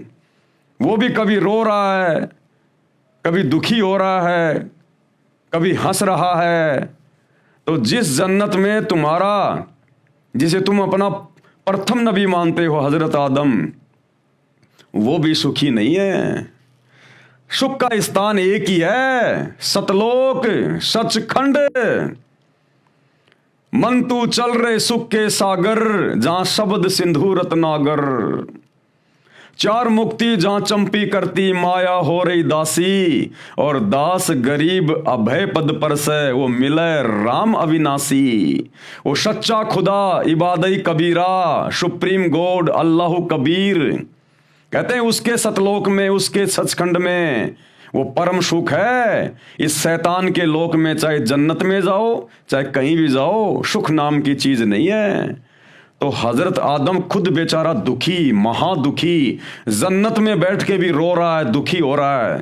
Speaker 1: वो भी कभी रो रहा है, कभी दुखी हो रहा है, कभी हंस रहा है। तो जिस जन्नत में तुम्हारा जिसे तुम अपना प्रथम नबी मानते हो हजरत आदम, वो भी सुखी नहीं है। सुख का स्थान एक ही है, सतलोक सचखंड। मन तू चल रहे सुख के सागर, जहां शब्द सिंधु रत्नागर। चार मुक्ति जहां चंपी करती माया हो रही दासी, और दास गरीब अभय पद पर से वो मिले राम अविनाशी। वो सच्चा खुदा इबादई कबीरा, सुप्रीम गॉड अल्लाह कबीर। कहते हैं उसके सतलोक में, उसके सचखंड में वो परम सुख है। इस शैतान के लोक में चाहे जन्नत में जाओ चाहे कहीं भी जाओ, सुख नाम की चीज नहीं है। तो हजरत आदम खुद बेचारा दुखी, महादुखी, जन्नत में बैठ के भी रो रहा है, दुखी हो रहा है।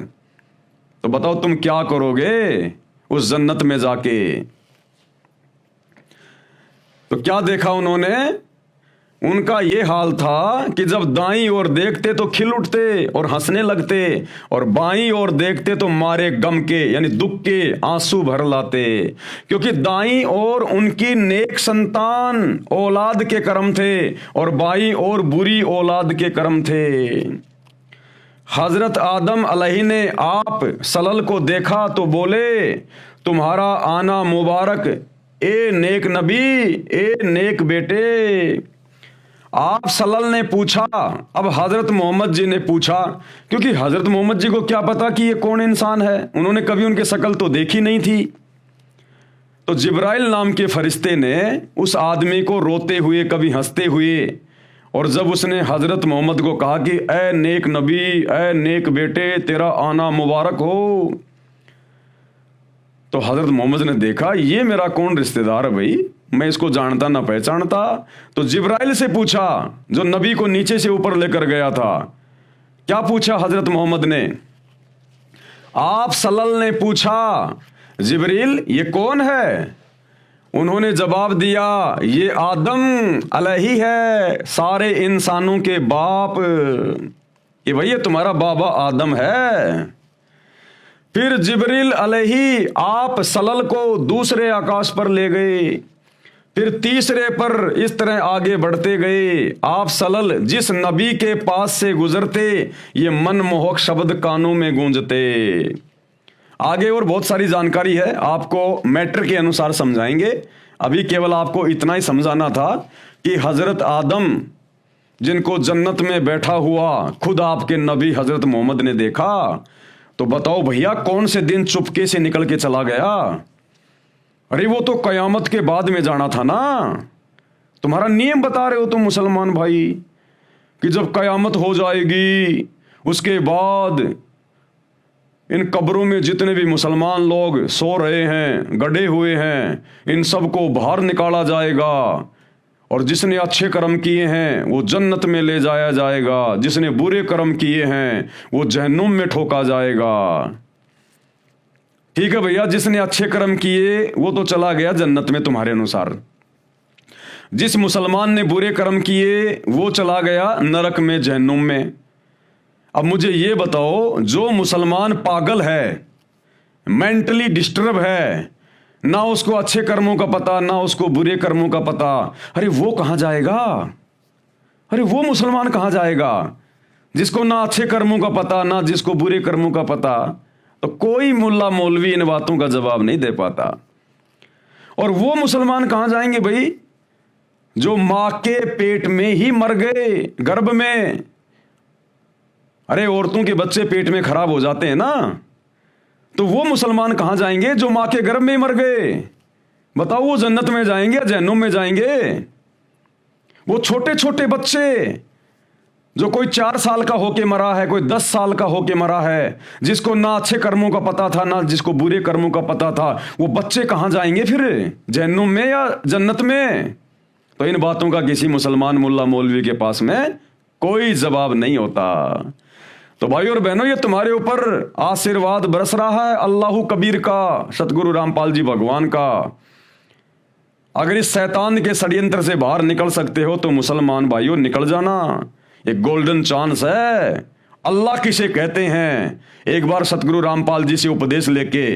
Speaker 1: तो बताओ तुम क्या करोगे उस जन्नत में जाके? तो क्या देखा उन्होंने? उनका ये हाल था कि जब दाईं ओर देखते तो खिल उठते और हंसने लगते, और बाईं ओर देखते तो मारे गम के यानी दुख के आंसू भर लाते। क्योंकि दाईं ओर उनकी नेक संतान औलाद के कर्म थे, और बाईं ओर बुरी औलाद के कर्म थे। हजरत आदम अलैहि ने आप सलल को देखा तो बोले, तुम्हारा आना मुबारक ए नेक नबी, ए नेक बेटे। आप सलल ने पूछा, अब हजरत मोहम्मद जी ने पूछा, क्योंकि हजरत मोहम्मद जी को क्या पता कि ये कौन इंसान है, उन्होंने कभी उनकी शक्ल तो देखी नहीं थी। तो जिब्राइल नाम के फरिश्ते ने उस आदमी को रोते हुए कभी हंसते हुए, और जब उसने हजरत मोहम्मद को कहा कि ए नेक नबी, ए नेक बेटे, तेरा आना मुबारक हो, तो हजरत मोहम्मद ने देखा ये मेरा कौन रिश्तेदार है भाई, मैं इसको जानता ना पहचानता। तो जिब्राइल से पूछा, जो नबी को नीचे से ऊपर लेकर गया था। क्या पूछा हजरत मोहम्मद ने? आप सल्लल्लाहु ने पूछा, जिब्रील ये कौन है? उन्होंने जवाब दिया, ये आदम अलैहि है, सारे इंसानों के बाप। ये भैया तुम्हारा बाबा आदम है। फिर जिब्रील अलैहि आप सलल को दूसरे आकाश पर ले गए, फिर तीसरे पर इस तरह आगे बढ़ते गए। आप सलल जिस नबी के पास से गुजरते, ये मनमोहक शब्द कानों में गूंजते। आगे और बहुत सारी जानकारी है, आपको मैटर के अनुसार समझाएंगे। अभी केवल आपको इतना ही समझाना था कि हजरत आदम जिनको जन्नत में बैठा हुआ खुद आपके नबी हजरत मोहम्मद ने देखा, तो बताओ भैया कौन से दिन चुपके से निकल के चला गया? अरे वो तो कयामत के बाद में जाना था ना। तुम्हारा नियम बता रहे हो तुम मुसलमान भाई कि जब कयामत हो जाएगी उसके बाद इन कब्रों में जितने भी मुसलमान लोग सो रहे हैं, गड़े हुए हैं, इन सबको बाहर निकाला जाएगा, और जिसने अच्छे कर्म किए हैं वो जन्नत में ले जाया जाएगा, जिसने बुरे कर्म किए हैं वो जहन्नुम में ठोका जाएगा। ठीक है भैया, जिसने अच्छे कर्म किए वो तो चला गया जन्नत में तुम्हारे अनुसार, जिस मुसलमान ने बुरे कर्म किए वो चला गया नरक में, जहन्नुम में। अब मुझे ये बताओ, जो मुसलमान पागल है, मेंटली डिस्टर्ब है, ना उसको अच्छे कर्मों का पता ना उसको बुरे कर्मों का पता, अरे वो कहाँ जाएगा? अरे वो मुसलमान कहाँ जाएगा जिसको ना अच्छे कर्मों का पता ना जिसको बुरे कर्मों का पता? तो कोई मुल्ला मौलवी इन बातों का जवाब नहीं दे पाता। और वो मुसलमान कहाँ जाएंगे भाई जो मां के पेट में ही मर गए, गर्भ में। अरे औरतों के बच्चे पेट में खराब हो जाते हैं ना, तो वो मुसलमान कहां जाएंगे जो मां के गर्भ में मर गए? बताओ वो जन्नत में जाएंगे या जहन्नुम में जाएंगे? वो छोटे छोटे बच्चे जो कोई 4 साल का होके मरा है, कोई 10 साल का होके मरा है, जिसको ना अच्छे कर्मों का पता था ना जिसको बुरे कर्मों का पता था, वो बच्चे कहां जाएंगे फिर, जहन्नुम में या जन्नत में? तो इन बातों का किसी मुसलमान मुल्ला मौलवी के पास में कोई जवाब नहीं होता। तो भाई और बहनों, ये तुम्हारे ऊपर आशीर्वाद बरस रहा है अल्लाह कबीर का, सतगुरु रामपाल जी भगवान का। अगर इस शैतान के षड्यंत्र से बाहर निकल सकते हो तो मुसलमान भाइयों निकल जाना, एक गोल्डन चांस है। अल्लाह किसे कहते हैं, एक बार सतगुरु रामपाल जी से उपदेश लेके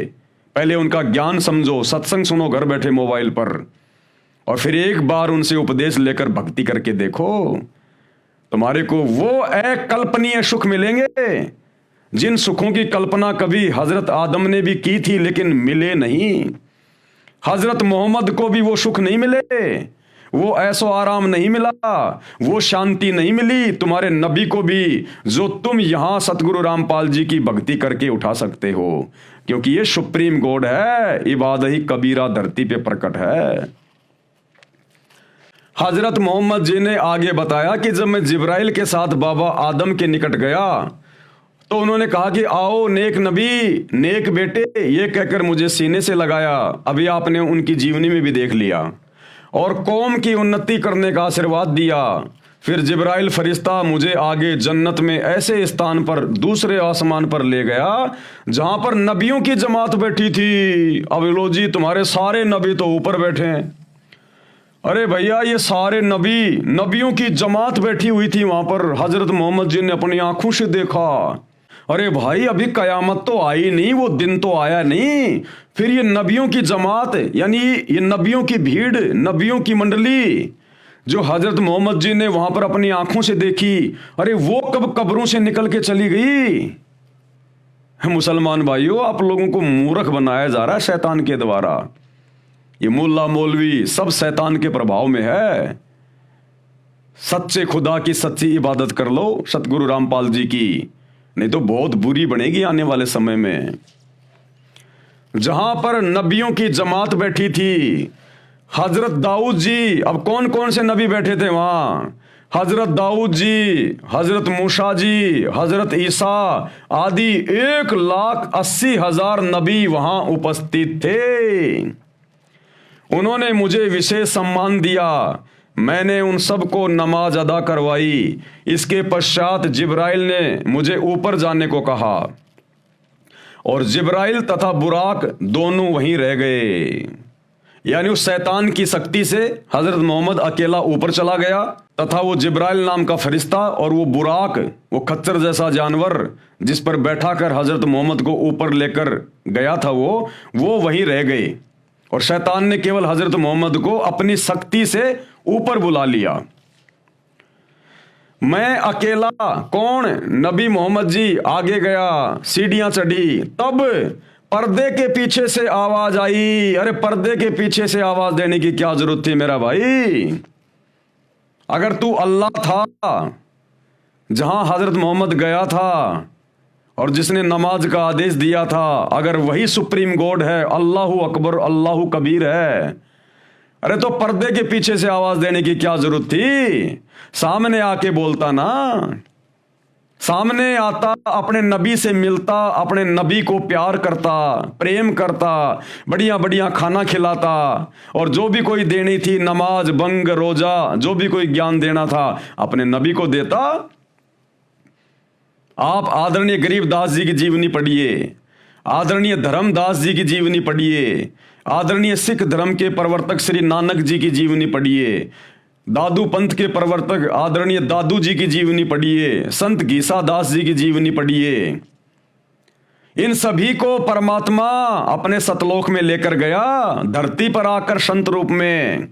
Speaker 1: पहले उनका ज्ञान समझो, सत्संग सुनो घर बैठे मोबाइल पर, और फिर एक बार उनसे उपदेश लेकर भक्ति करके देखो, तुम्हारे को वो अकल्पनीय सुख मिलेंगे जिन सुखों की कल्पना कभी हजरत आदम ने भी की थी लेकिन मिले नहीं। हजरत मोहम्मद को भी वो सुख नहीं मिले, वो ऐसो आराम नहीं मिला, वो शांति नहीं मिली तुम्हारे नबी को भी, जो तुम यहां सतगुरु रामपाल जी की भक्ति करके उठा सकते हो, क्योंकि ये सुप्रीम गॉड है, इबादत ही कबीरा धरती पे प्रकट है। हजरत मोहम्मद जी ने आगे बताया कि जब मैं जिब्राइल के साथ बाबा आदम के निकट गया तो उन्होंने कहा कि आओ नेक नबी, नेक बेटे, ये कहकर मुझे सीने से लगाया। अभी आपने उनकी जीवनी में भी देख लिया और कौम की उन्नति करने का आशीर्वाद दिया। फिर जिब्राइल फरिश्ता मुझे आगे जन्नत में ऐसे स्थान पर दूसरे आसमान पर ले गया जहां पर नबियों की जमात बैठी थी। अब लो जी, तुम्हारे सारे नबी तो ऊपर बैठे हैं। अरे भैया, ये सारे नबियों की जमात बैठी हुई थी वहां पर, हजरत मोहम्मद जी ने अपनी आंखों से देखा। अरे भाई, अभी कयामत तो आई नहीं, वो दिन तो आया नहीं, फिर ये नबियों की जमात यानी ये नबियों की भीड़, नबियों की मंडली जो हजरत मोहम्मद जी ने वहां पर अपनी आंखों से देखी, अरे वो कब कब्रों से निकल के चली गई। मुसलमान भाइयों, आप लोगों को मूर्ख बनाया जा रहा है शैतान के द्वारा। ये मुल्ला मौलवी सब शैतान के प्रभाव में है। सच्चे खुदा की सच्ची इबादत कर लो, सतगुरु रामपाल जी की, नहीं तो बहुत बुरी बनेगी आने वाले समय में। जहां पर नबियों की जमात बैठी थी, हजरत दाऊद जी, अब कौन कौन से नबी बैठे थे वहां? हजरत दाऊद जी, हजरत मूसा जी, हजरत ईसा आदि 1,80,000 नबी वहां उपस्थित थे। उन्होंने मुझे विशेष सम्मान दिया, मैंने उन सबको नमाज अदा करवाई। इसके पश्चात जिब्राइल ने मुझे ऊपर जाने को कहा और जिब्राइल तथा बुराक दोनों वहीं रह गए। यानी उस शैतान की शक्ति से हजरत मोहम्मद अकेला ऊपर चला गया तथा वो जिब्राइल नाम का फरिश्ता और वो बुराक, वो खच्चर जैसा जानवर जिस पर बैठा कर हजरत मोहम्मद को ऊपर लेकर गया था, वो वहीं रह गए और शैतान ने केवल हजरत मोहम्मद को अपनी शक्ति से ऊपर बुला लिया। मैं अकेला, कौन? नबी मोहम्मद जी आगे गया, सीढ़ियां चढ़ी, तब पर्दे के पीछे से आवाज आई। अरे पर्दे के पीछे से आवाज देने की क्या जरूरत थी मेरा भाई? अगर तू अल्लाह था जहां हजरत मोहम्मद गया था और जिसने नमाज का आदेश दिया था, अगर वही सुप्रीम गॉड है, अल्लाहु अकबर अल्लाहु कबीर है, अरे तो पर्दे के पीछे से आवाज देने की क्या जरूरत थी? सामने आके बोलता ना, सामने आता, अपने नबी से मिलता, अपने नबी को प्यार करता, प्रेम करता, बढ़िया बढ़िया खाना खिलाता और जो भी कोई देनी थी, नमाज, बंग, रोजा, जो भी कोई ज्ञान देना था अपने नबी को देता। आप आदरणीय गरीबदास जी की जीवनी पढ़िए, आदरणीय धर्मदास जी की जीवनी पढ़िए, आदरणीय सिख धर्म के प्रवर्तक श्री नानक जी की जीवनी पढ़िए, दादू पंथ के प्रवर्तक आदरणीय दादू जी की जीवनी पढ़िए, संत गीसा दास जी की जीवनी पढ़िए। इन सभी को परमात्मा अपने सतलोक में लेकर गया, धरती पर आकर संत रूप में,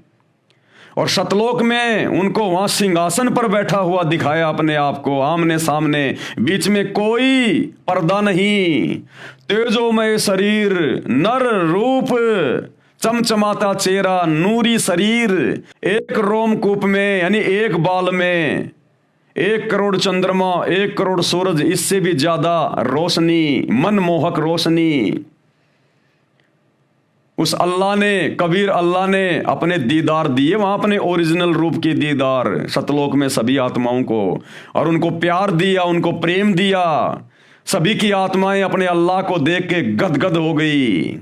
Speaker 1: और सतलोक में उनको वहां सिंहासन पर बैठा हुआ दिखाया अपने आप को आमने सामने, बीच में कोई पर्दा नहीं, तेजोमय शरीर, नर रूप, चमचमाता चेहरा, नूरी शरीर, एक रोमकूप में यानी एक बाल में 1 करोड़ चंद्रमा, 1 करोड़ सूरज, इससे भी ज्यादा रोशनी, मनमोहक रोशनी। उस अल्लाह ने, कबीर अल्लाह ने अपने दीदार दिए वहां, अपने ओरिजिनल रूप के दीदार सतलोक में सभी आत्माओं को, और उनको प्यार दिया, उनको प्रेम दिया। सभी की आत्माएं अपने अल्लाह को देख के गदगद हो गई।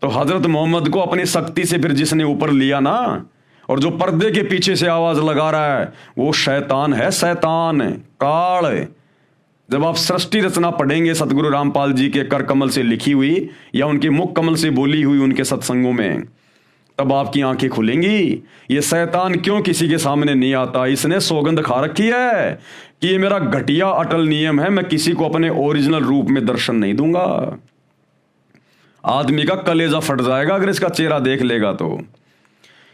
Speaker 1: तो हजरत मोहम्मद को अपनी शक्ति से फिर जिसने ऊपर लिया ना, और जो पर्दे के पीछे से आवाज लगा रहा है, वो शैतान है, शैतान काल। जब आप सृष्टि रचना पढ़ेंगे सतगुरु रामपाल जी के कर कमल से लिखी हुई या उनके मुख कमल से बोली हुई उनके सत्संगों में, तब आपकी आंखें खुलेंगी। ये शैतान क्यों किसी के सामने नहीं आता? इसने सौगंध खा रखी है कि ये मेरा घटिया अटल नियम है, मैं किसी को अपने ओरिजिनल रूप में दर्शन नहीं दूंगा। आदमी का कलेजा फट जाएगा अगर इसका चेहरा देख लेगा तो।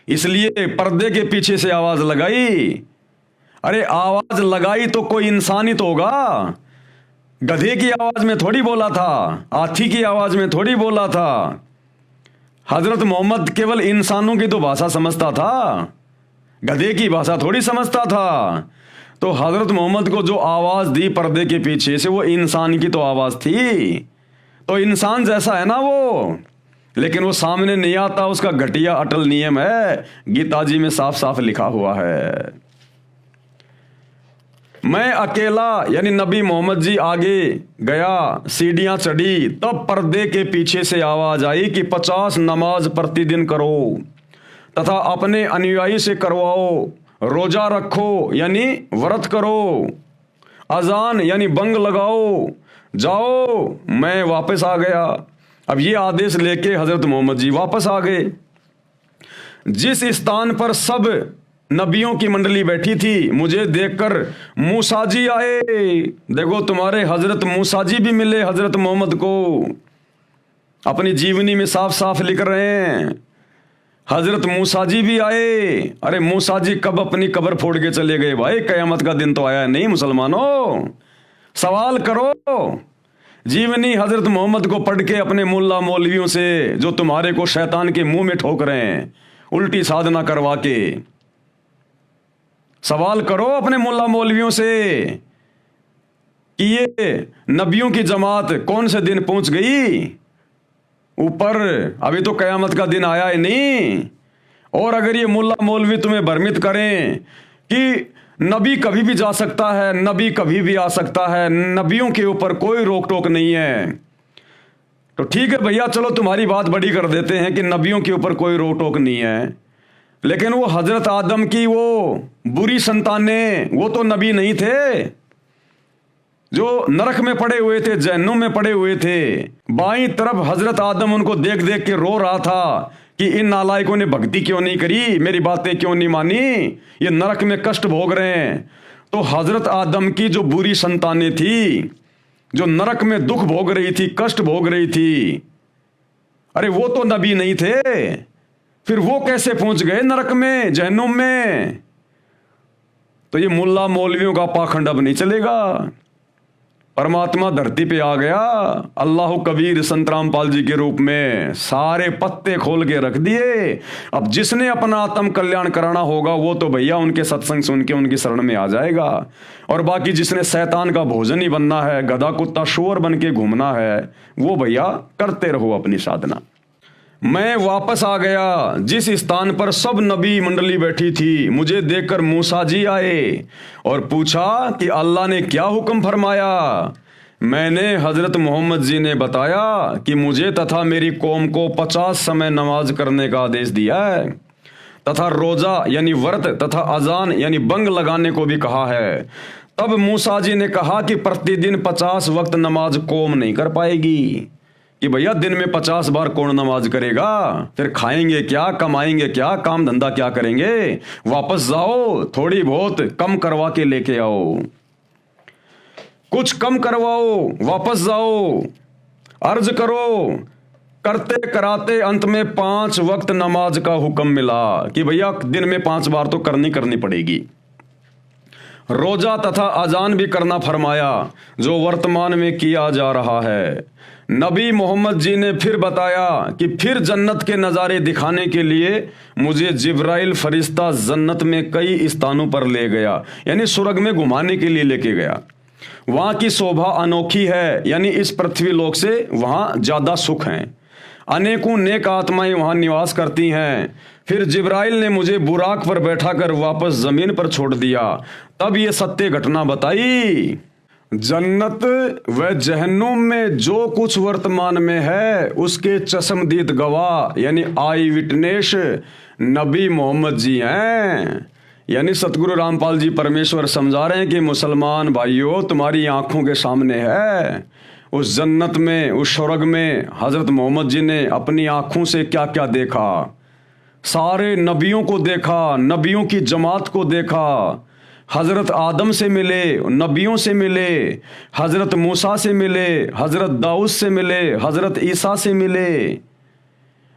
Speaker 1: इसलिए पर्दे के पीछे से आवाज लगाई। अरे आवाज लगाई तो कोई इंसान ही तो होगा, गधे की आवाज में थोड़ी बोला था, हाथी की आवाज में थोड़ी बोला था। हजरत मोहम्मद केवल इंसानों की तो भाषा समझता था, गधे की भाषा थोड़ी समझता था। तो हजरत मोहम्मद को जो आवाज दी पर्दे के पीछे से वो इंसान की तो आवाज थी, तो इंसान जैसा है ना वो, लेकिन वो सामने नहीं आता, उसका घटिया अटल नियम है, गीता जी में साफ साफ लिखा हुआ है। मैं अकेला यानी नबी मोहम्मद जी आगे गया, सीढ़ियां चढ़ी, तब पर्दे के पीछे से आवाज आई कि 50 नमाज प्रतिदिन करो तथा अपने अनुयायी से करवाओ, रोजा रखो यानी व्रत करो, अजान यानी बंग लगाओ, जाओ। मैं वापस आ गया। अब ये आदेश लेके हजरत मोहम्मद जी वापस आ गए। जिस स्थान पर सब नबियों की मंडली बैठी थी, मुझे देखकर मूसा जी आए। देखो तुम्हारे हजरत मूसा जी भी मिले हजरत मोहम्मद को, अपनी जीवनी में साफ साफ लिख रहे हैं, हजरत मूसा जी भी आए। अरे मूसा जी कब अपनी कब्र फोड़ के चले गए भाई, कयामत का दिन तो आया नहीं मुसलमानों। सवाल करो, जीवनी हजरत मोहम्मद को पढ़ के अपने मुल्ला मौलवियों से, जो तुम्हारे को शैतान के मुंह में ठोक रहे हैं उल्टी साधना करवा के, सवाल करो अपने मुल्ला मौलवियों से कि ये नबियों की जमात कौन से दिन पहुंच गई ऊपर, अभी तो कयामत का दिन आया ही नहीं। और अगर ये मुल्ला मौलवी तुम्हें भ्रमित करें कि नबी कभी भी जा सकता है, नबी कभी भी आ सकता है, नबियों के ऊपर कोई रोक टोक नहीं है, तो ठीक है भैया, चलो तुम्हारी बात बड़ी कर देते हैं कि नबियों के ऊपर कोई रोक टोक नहीं है। लेकिन वो हजरत आदम की वो बुरी संतानें, वो तो नबी नहीं थे, जो नरक में पड़े हुए थे, जहन्नुम में पड़े हुए थे। बाईं तरफ हजरत आदम उनको देख देख के रो रहा था कि इन नालायकों ने भक्ति क्यों नहीं करी, मेरी बातें क्यों नहीं मानी, ये नरक में कष्ट भोग रहे हैं। तो हजरत आदम की जो बुरी संतानें थी, जो नरक में दुख भोग रही थी, कष्ट भोग रही थी, अरे वो तो नबी नहीं थे, फिर वो कैसे पहुंच गए नरक में, जहन्नुम में। तो ये मुल्ला मौलवियों का पाखंड अब नहीं चलेगा। परमात्मा धरती पे आ गया, अल्लाह कबीर संत रामपाल जी के रूप में, सारे पत्ते खोल के रख दिए। अब जिसने अपना आत्म कल्याण कराना होगा वो तो भैया उनके सत्संग सुन के उनकी शरण में आ जाएगा, और बाकी जिसने शैतान का भोजन ही बनना है, गधा कुत्ता शोर बन के घूमना है, वो भैया करते रहो अपनी साधना। मैं वापस आ गया। जिस स्थान पर सब नबी मंडली बैठी थी, मुझे देखकर मूसा जी आए और पूछा कि अल्लाह ने क्या हुक्म फरमाया। मैंने हजरत मोहम्मद जी ने बताया कि मुझे तथा मेरी कौम को 50 समय नमाज करने का आदेश दिया है, तथा रोजा यानी व्रत तथा अजान यानी बंग लगाने को भी कहा है। तब मूसा जी ने कहा कि प्रतिदिन 50 वक्त नमाज कौम नहीं कर पाएगी, कि भैया दिन में 50 बार कौन नमाज करेगा, फिर खाएंगे क्या, कमाएंगे क्या, काम धंधा क्या करेंगे। वापस जाओ, थोड़ी बहुत कम करवा के लेके आओ, कुछ कम करवाओ, वापस जाओ, अर्ज करो। करते कराते अंत में 5 वक्त नमाज का हुक्म मिला कि भैया दिन में 5 बार तो करनी पड़ेगी। रोजा तथा अजान भी करना फरमाया, जो वर्तमान में किया जा रहा है। नबी मोहम्मद जी ने फिर बताया कि फिर जन्नत के नज़ारे दिखाने के लिए मुझे जिब्राइल फरिश्ता जन्नत में कई स्थानों पर ले गया, यानी स्वर्ग में घुमाने के लिए लेके गया। वहाँ की शोभा अनोखी है, यानी इस पृथ्वी लोक से वहाँ ज़्यादा सुख हैं। अनेकों नेक आत्माएं वहाँ निवास करती हैं। फिर जिब्राइल ने मुझे बुराक पर बैठाकर वापस ज़मीन पर छोड़ दिया। तब ये सत्य घटना बताई। जन्नत व जहन्नुम में जो कुछ वर्तमान में है उसके चश्मदीद गवाह यानी आई विटनेस नबी मोहम्मद जी हैं। यानी सतगुरु रामपाल जी परमेश्वर समझा रहे हैं कि मुसलमान भाइयों, तुम्हारी आंखों के सामने है उस जन्नत में, उस स्वर्ग में हज़रत मोहम्मद जी ने अपनी आंखों से क्या क्या देखा। सारे नबियों को देखा, नबियों की जमात को देखा, हज़रत आदम से मिले, नबियों से मिले, हज़रत मूसा से मिले, हज़रत दाऊद से मिले, हज़रत ईसा से मिले,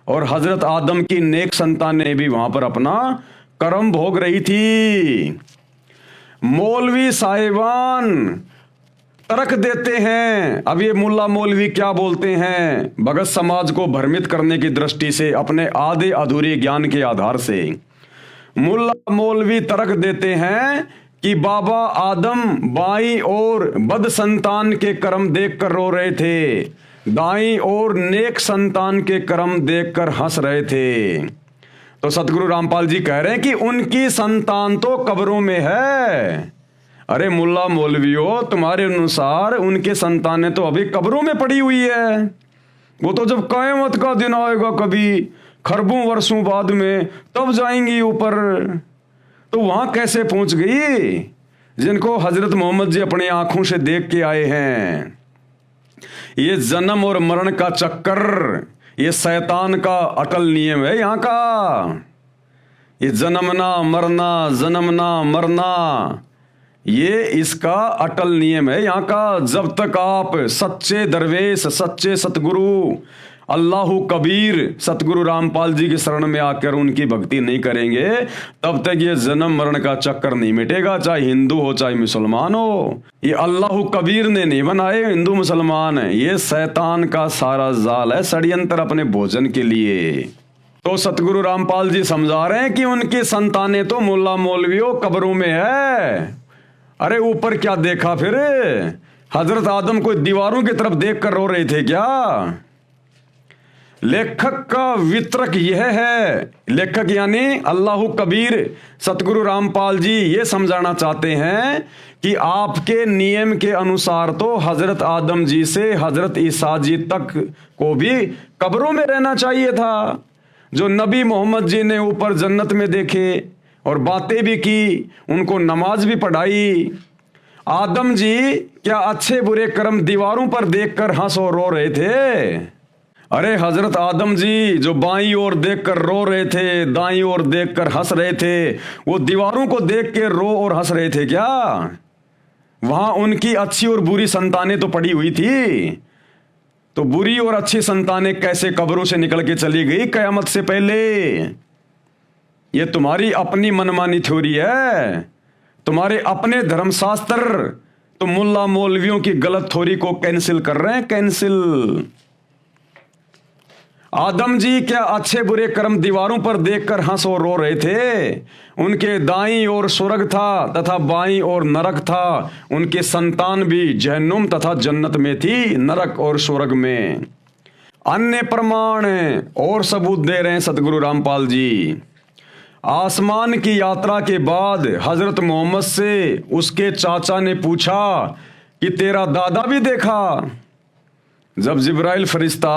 Speaker 1: और हज़रत आदम की नेक संतानें भी वहाँ पर अपना कर्म भोग रही थी। मौलवी साहिबान तर्क देते हैं। अब ये मुल्ला मौलवी क्या बोलते हैं? भगत समाज को भ्रमित करने की दृष्टि से, अपने आधे अधूरे ज्ञान के आधार से मुल्ला मौलवी तर्क देते हैं कि बाबा आदम बाईं ओर बद संतान के कर्म देखकर रो रहे थे, दाईं ओर नेक संतान के कर्म देखकर हंस रहे थे। तो सतगुरु रामपाल जी कह रहे हैं कि उनकी संतान तो कब्रों में है। अरे मुल्ला मौलवियों, तुम्हारे अनुसार उनके संतानें तो अभी कब्रों में पड़ी हुई है। वो तो जब क़यामत का दिन आएगा कभी खरबों वर्षों बाद में, तब जाएंगी ऊपर। तो वहां कैसे पहुंच गई जिनको हजरत मोहम्मद जी अपनी आंखों से देख के आए हैं? ये जन्म और मरण का चक्कर, ये शैतान का अटल नियम है यहाँ का। ये जन्मना मरना, ये इसका अटल नियम है यहाँ का। जब तक आप सच्चे दरवेश, सच्चे सतगुरु अल्लाहु कबीर सतगुरु रामपाल जी की शरण में आकर उनकी भक्ति नहीं करेंगे, तब तक ये जन्म मरण का चक्कर नहीं मिटेगा, चाहे हिंदू हो चाहे मुसलमान हो। ये अल्लाहु कबीर ने नहीं बनाए हिंदू मुसलमान, ये शैतान का सारा जाल है, षड्यंत्र अपने भोजन के लिए। तो सतगुरु रामपाल जी समझा रहे हैं कि उनकी संतानें तो मुल्ला मौलवियों कब्रों में है। अरे ऊपर क्या देखा फिर? हजरत आदम को दीवारों की तरफ देख कर रो रहे थे क्या? लेखक का वितरक यह है, लेखक यानी अल्लाहु कबीर सतगुरु रामपाल जी ये समझाना चाहते हैं कि आपके नियम के अनुसार तो हजरत आदम जी से हजरत ईसा जी तक को भी कब्रों में रहना चाहिए था। जो नबी मोहम्मद जी ने ऊपर जन्नत में देखे और बातें भी की, उनको नमाज भी पढ़ाई। आदम जी क्या अच्छे बुरे कर्म दीवारों पर देखकर हंस और रो रहे थे? अरे हजरत आदम जी जो बाईं ओर देखकर रो रहे थे, दाईं ओर देखकर हंस रहे थे, वो दीवारों को देख के रो और हंस रहे थे क्या? वहां उनकी अच्छी और बुरी संतानें तो पड़ी हुई थी। तो बुरी और अच्छी संतानें कैसे कब्रों से निकल के चली गई कयामत से पहले? ये तुम्हारी अपनी मनमानी थ्योरी है, तुम्हारे अपने धर्मशास्त्र तो मुल्ला मौलवियों की गलत थ्योरी को कैंसिल कर रहे हैं, कैंसिल। आदम जी क्या अच्छे बुरे कर्म दीवारों पर देखकर हंस और रो रहे थे? उनके दाईं ओर स्वर्ग था तथा बाईं ओर नरक था। उनके संतान भी जहन्नुम तथा जन्नत में थी, नरक और स्वर्ग में। अन्य प्रमाण और सबूत दे रहे हैं सतगुरु रामपाल जी। आसमान की यात्रा के बाद हजरत मोहम्मद से उसके चाचा ने पूछा कि तेरा दादा भी देखा? जब जिब्राइल फरिश्ता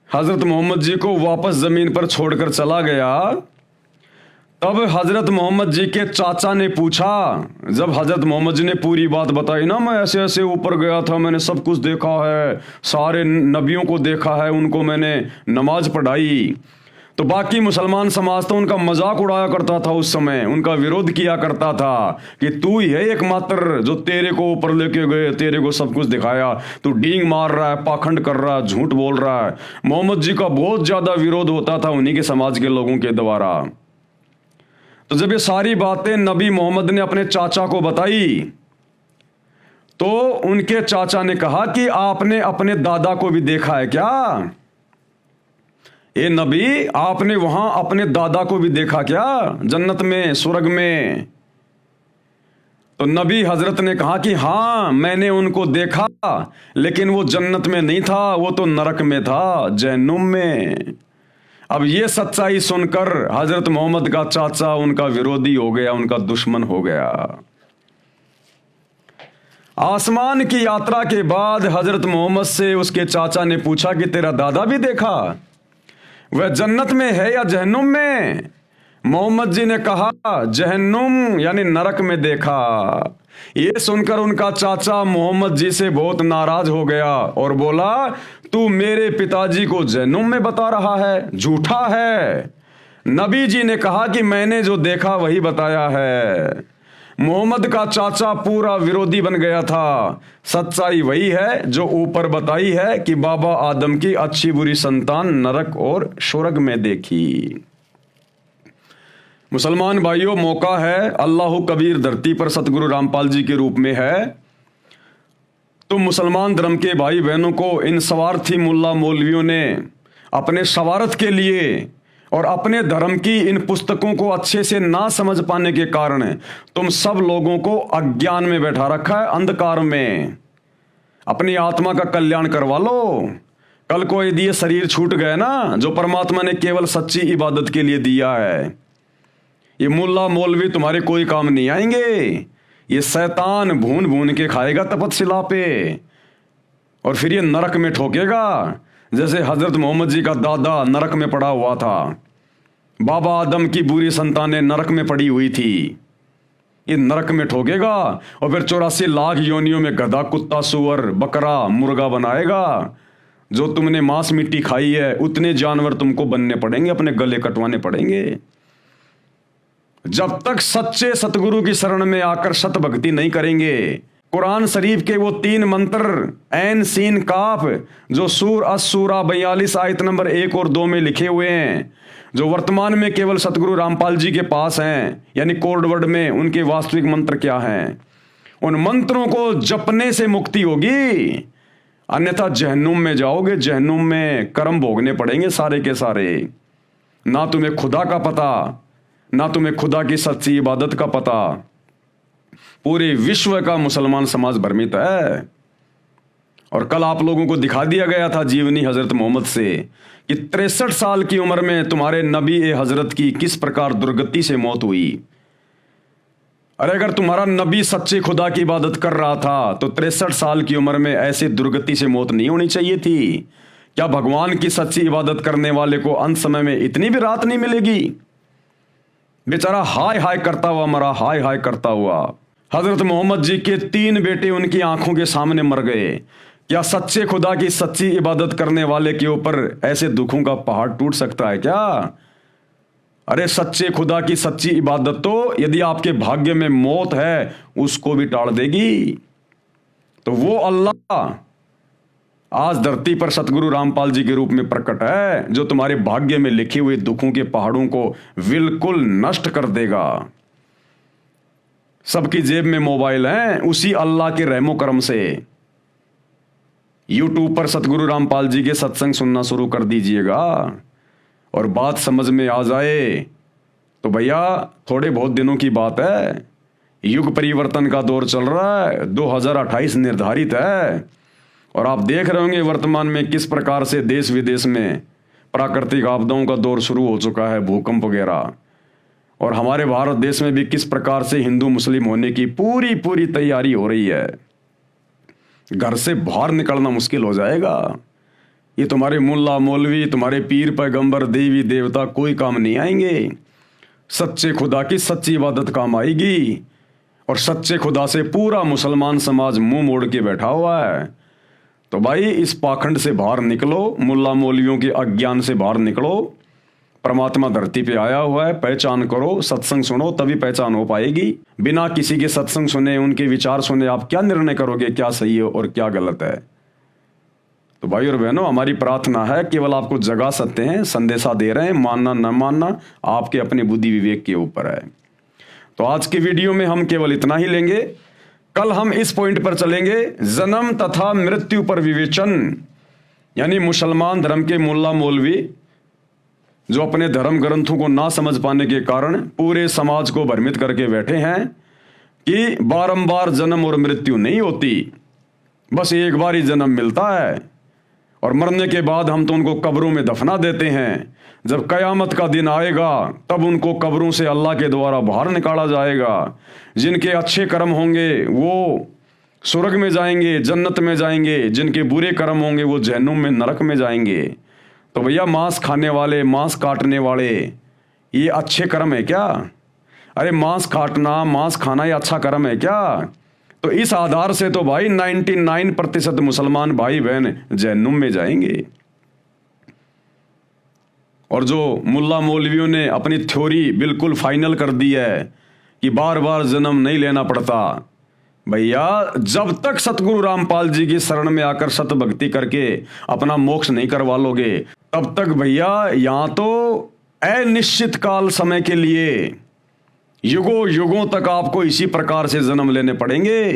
Speaker 1: हजरत मोहम्मद जी को वापस जमीन पर छोड़कर चला गया, तब हजरत मोहम्मद जी के चाचा ने पूछा, जब हजरत मोहम्मद जी ने पूरी बात बताई ना, मैं ऐसे ऐसे ऊपर गया था, मैंने सब कुछ देखा है, सारे नबियों को देखा है, उनको मैंने नमाज पढ़ाई। तो बाकी मुसलमान समाज तो उनका मजाक उड़ाया करता था, उस समय उनका विरोध किया करता था कि तू ही है एकमात्र जो तेरे को ऊपर लेके गए, तेरे को सब कुछ दिखाया, तू डींग मार रहा है, पाखंड कर रहा है, झूठ बोल रहा है। मोहम्मद जी का बहुत ज्यादा विरोध होता था उन्हीं के समाज के लोगों के द्वारा। तो जब ये सारी बातें नबी मोहम्मद ने अपने चाचा को बताई, तो उनके चाचा ने कहा कि आपने अपने दादा को भी देखा है क्या? ये नबी, आपने वहां अपने दादा को भी देखा क्या जन्नत में, स्वर्ग में? तो नबी हजरत ने कहा कि हाँ मैंने उनको देखा, लेकिन वो जन्नत में नहीं था, वो तो नरक में था, जहन्नुम में। अब ये सच्चाई सुनकर हजरत मोहम्मद का चाचा उनका विरोधी हो गया, उनका दुश्मन हो गया। आसमान की यात्रा के बाद हजरत मोहम्मद से उसके चाचा ने पूछा कि तेरा दादा भी देखा? वह जन्नत में है या जहन्नुम में? मोहम्मद जी ने कहा जहन्नुम यानी नरक में देखा। ये सुनकर उनका चाचा मोहम्मद जी से बहुत नाराज हो गया और बोला, तू मेरे पिताजी को जहन्नुम में बता रहा है, झूठा है। नबी जी ने कहा कि मैंने जो देखा वही बताया है। मोहम्मद का चाचा पूरा विरोधी बन गया था। सच्चाई वही है जो ऊपर बताई है कि बाबा आदम की अच्छी बुरी संतान नरक और स्वर्ग में देखी। मुसलमान भाइयों, मौका है, अल्लाह कबीर धरती पर सतगुरु रामपाल जी के रूप में है। तो मुसलमान धर्म के भाई बहनों को इन स्वार्थी मुल्ला मौलवियों ने अपने सवारत के लिए और अपने धर्म की इन पुस्तकों को अच्छे से ना समझ पाने के कारण तुम सब लोगों को अज्ञान में बैठा रखा है, अंधकार में। अपनी आत्मा का कल्याण करवा लो। कल को यदि ये शरीर छूट गए ना, जो परमात्मा ने केवल सच्ची इबादत के लिए दिया है, ये मुल्ला मौलवी तुम्हारे कोई काम नहीं आएंगे। ये शैतान भून भून के खाएगा तपतशिला पे और फिर ये नरक में ठोकेगा, जैसे हजरत मोहम्मद जी का दादा नरक में पड़ा हुआ था। बाबा आदम की बुरी संतानें नरक में पड़ी हुई थी। ये नरक में ठोकेगा और फिर 84 लाख योनियों में गधा, कुत्ता, सुअर, बकरा, मुर्गा बनाएगा। जो तुमने मांस मिट्टी खाई है उतने जानवर तुमको बनने पड़ेंगे, अपने गले कटवाने पड़ेंगे। जब तक सच्चे सतगुरु की शरण में आकर सत भक्ति नहीं करेंगे, कुरान शरीफ के वो 3 मंत्र ऐन सीन काफ जो सूर असूरा 42 आयत नंबर 1 और 2 में लिखे हुए हैं, जो वर्तमान में केवल सतगुरु रामपाल जी के पास हैं, यानी कोड वर्ड में उनके वास्तविक मंत्र क्या हैं, उन मंत्रों को जपने से मुक्ति होगी। अन्यथा जहन्नुम में जाओगे, जहन्नुम में कर्म भोगने पड़ेंगे सारे के सारे। ना तुम्हें खुदा का पता, ना तुम्हें खुदा की सच्ची इबादत का पता। पूरे विश्व का मुसलमान समाज भ्रमित है। और कल आप लोगों को दिखा दिया गया था जीवनी हजरत मोहम्मद से कि 63 साल की उम्र में तुम्हारे नबी ए हजरत की किस प्रकार दुर्गति से मौत हुई। अरे अगर तुम्हारा नबी सच्चे खुदा की इबादत कर रहा था तो 63 साल की उम्र में ऐसे दुर्गति से मौत नहीं होनी चाहिए थी। क्या भगवान की सच्ची इबादत करने वाले को अंत समय में इतनी भी रात नहीं मिलेगी? बेचारा हाय हाय करता हुआ मरा, हाय हाय करता हुआ। हजरत मोहम्मद जी के 3 बेटे उनकी आंखों के सामने मर गए। क्या सच्चे खुदा की सच्ची इबादत करने वाले के ऊपर ऐसे दुखों का पहाड़ टूट सकता है क्या? अरे सच्चे खुदा की सच्ची इबादत तो यदि आपके भाग्य में मौत है उसको भी टाल देगी। तो वो अल्लाह आज धरती पर सतगुरु रामपाल जी के रूप में प्रकट है, जो तुम्हारे भाग्य में लिखे हुए दुखों के पहाड़ों को बिल्कुल नष्ट कर देगा। सबकी जेब में मोबाइल है, उसी अल्लाह के रहमो करम से यूट्यूब पर सतगुरु रामपाल जी के सत्संग सुनना शुरू कर दीजिएगा और बात समझ में आ जाए तो भैया थोड़े बहुत दिनों की बात है। युग परिवर्तन का दौर चल रहा है, 2028 निर्धारित है और आप देख रहे होंगे वर्तमान में किस प्रकार से देश विदेश में प्राकृतिक आपदाओं का दौर शुरू हो चुका है, भूकंप वगैरह। और हमारे भारत देश में भी किस प्रकार से हिंदू मुस्लिम होने की पूरी तैयारी हो रही है। घर से बाहर निकलना मुश्किल हो जाएगा। ये तुम्हारे मुल्ला मौलवी, तुम्हारे पीर पैगंबर, देवी देवता कोई काम नहीं आएंगे। सच्चे खुदा की सच्ची इबादत काम आएगी। और सच्चे खुदा से पूरा मुसलमान समाज मुंह मोड़ के बैठा हुआ है। तो भाई इस पाखंड से बाहर निकलो, मुल्ला मौलवियों के अज्ञान से बाहर निकलो। परमात्मा धरती पे आया हुआ है, पहचान करो, सत्संग सुनो, तभी पहचान हो पाएगी। बिना किसी के सत्संग सुने, उनके विचार सुने आप क्या निर्णय करोगे क्या सही है और क्या गलत है? तो भाई और बहनों, हमारी प्रार्थना है, केवल आपको जगा सकते हैं, संदेशा दे रहे हैं, मानना न मानना आपके अपने बुद्धि विवेक के ऊपर है। तो आज की वीडियो में हम केवल इतना ही लेंगे। कल हम इस पॉइंट पर चलेंगे, जन्म तथा मृत्यु पर विवेचन। यानी मुसलमान धर्म के मुल्ला मौलवी जो अपने धर्म ग्रंथों को ना समझ पाने के कारण पूरे समाज को भ्रमित करके बैठे हैं कि बारंबार जन्म और मृत्यु नहीं होती, बस एक बार ही जन्म मिलता है और मरने के बाद हम तो उनको कब्रों में दफना देते हैं। जब कयामत का दिन आएगा तब उनको कब्रों से अल्लाह के द्वारा बाहर निकाला जाएगा। जिनके अच्छे कर्म होंगे वो स्वर्ग में जाएंगे, जन्नत में जाएंगे। जिनके बुरे कर्म होंगे वो जहन्नुम में, नरक में जाएंगे। तो भैया मांस खाने वाले, मांस काटने वाले, ये अच्छे कर्म है क्या? अरे मांस काटना, मांस खाना ये अच्छा कर्म है क्या? तो इस आधार से तो भाई 99% मुसलमान भाई बहन जहन्नुम में जाएंगे। और जो मुल्ला मौलवियों ने अपनी थ्योरी बिल्कुल फाइनल कर दी है कि बार बार जन्म नहीं लेना पड़ता। भैया जब तक सतगुरु रामपाल जी की शरण में आकर सत भक्ति करके अपना मोक्ष नहीं करवा लोगे, तब तक भैया यहां तो अनिश्चित काल समय के लिए युगों युगों तक आपको इसी प्रकार से जन्म लेने पड़ेंगे।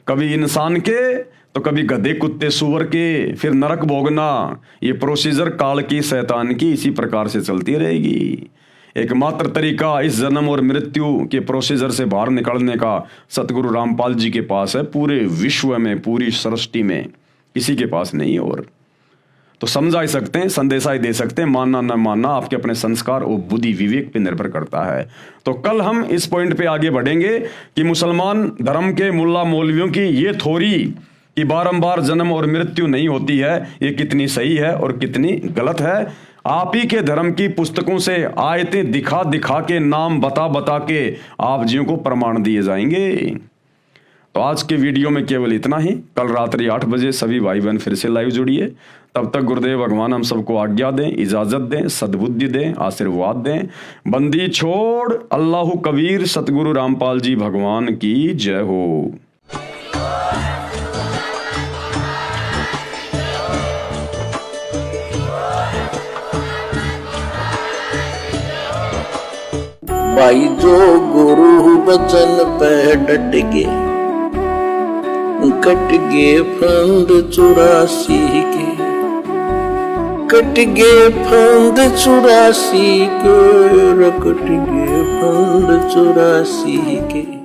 Speaker 1: कभी इंसान के तो कभी गधे कुत्ते सूअर के, फिर नरक भोगना। ये प्रोसीजर काल की शैतान की इसी प्रकार से चलती रहेगी। एकमात्र तरीका इस जन्म और मृत्यु के प्रोसीजर से बाहर निकलने का सतगुरु रामपाल जी के पास है। पूरे विश्व में, पूरी सृष्टि में किसी के पास नहीं है। और तो समझा ही सकते हैं, संदेशा ही दे सकते हैं। मानना न मानना आपके अपने संस्कार और बुद्धि विवेक पे निर्भर करता है। तो कल हम इस पॉइंट पे आगे बढ़ेंगे कि मुसलमान धर्म के मुल्ला मौलवियों की ये थ्योरी कि बारंबार जन्म और मृत्यु नहीं होती है, ये कितनी सही है और कितनी गलत है। आप ही के धर्म की पुस्तकों से आयतें दिखा दिखा के, नाम बता बता के आप जियों को प्रमाण दिए जाएंगे। तो आज के वीडियो में केवल इतना ही। कल रात्रि 8 बजे सभी भाई बहन फिर से लाइव जुड़िए। तब तक गुरुदेव भगवान हम सबको आज्ञा दें, इजाजत दें, सद्बुद्धि दें, आशीर्वाद दें। बंदी छोड़ अल्लाह कबीर सतगुरु रामपाल जी भगवान की जय हो।
Speaker 2: भाई जो गुरु बचन पे डट गे, कट गे फंद 84 के, कट गे फंद 84 के, कट गे फंद 84 के।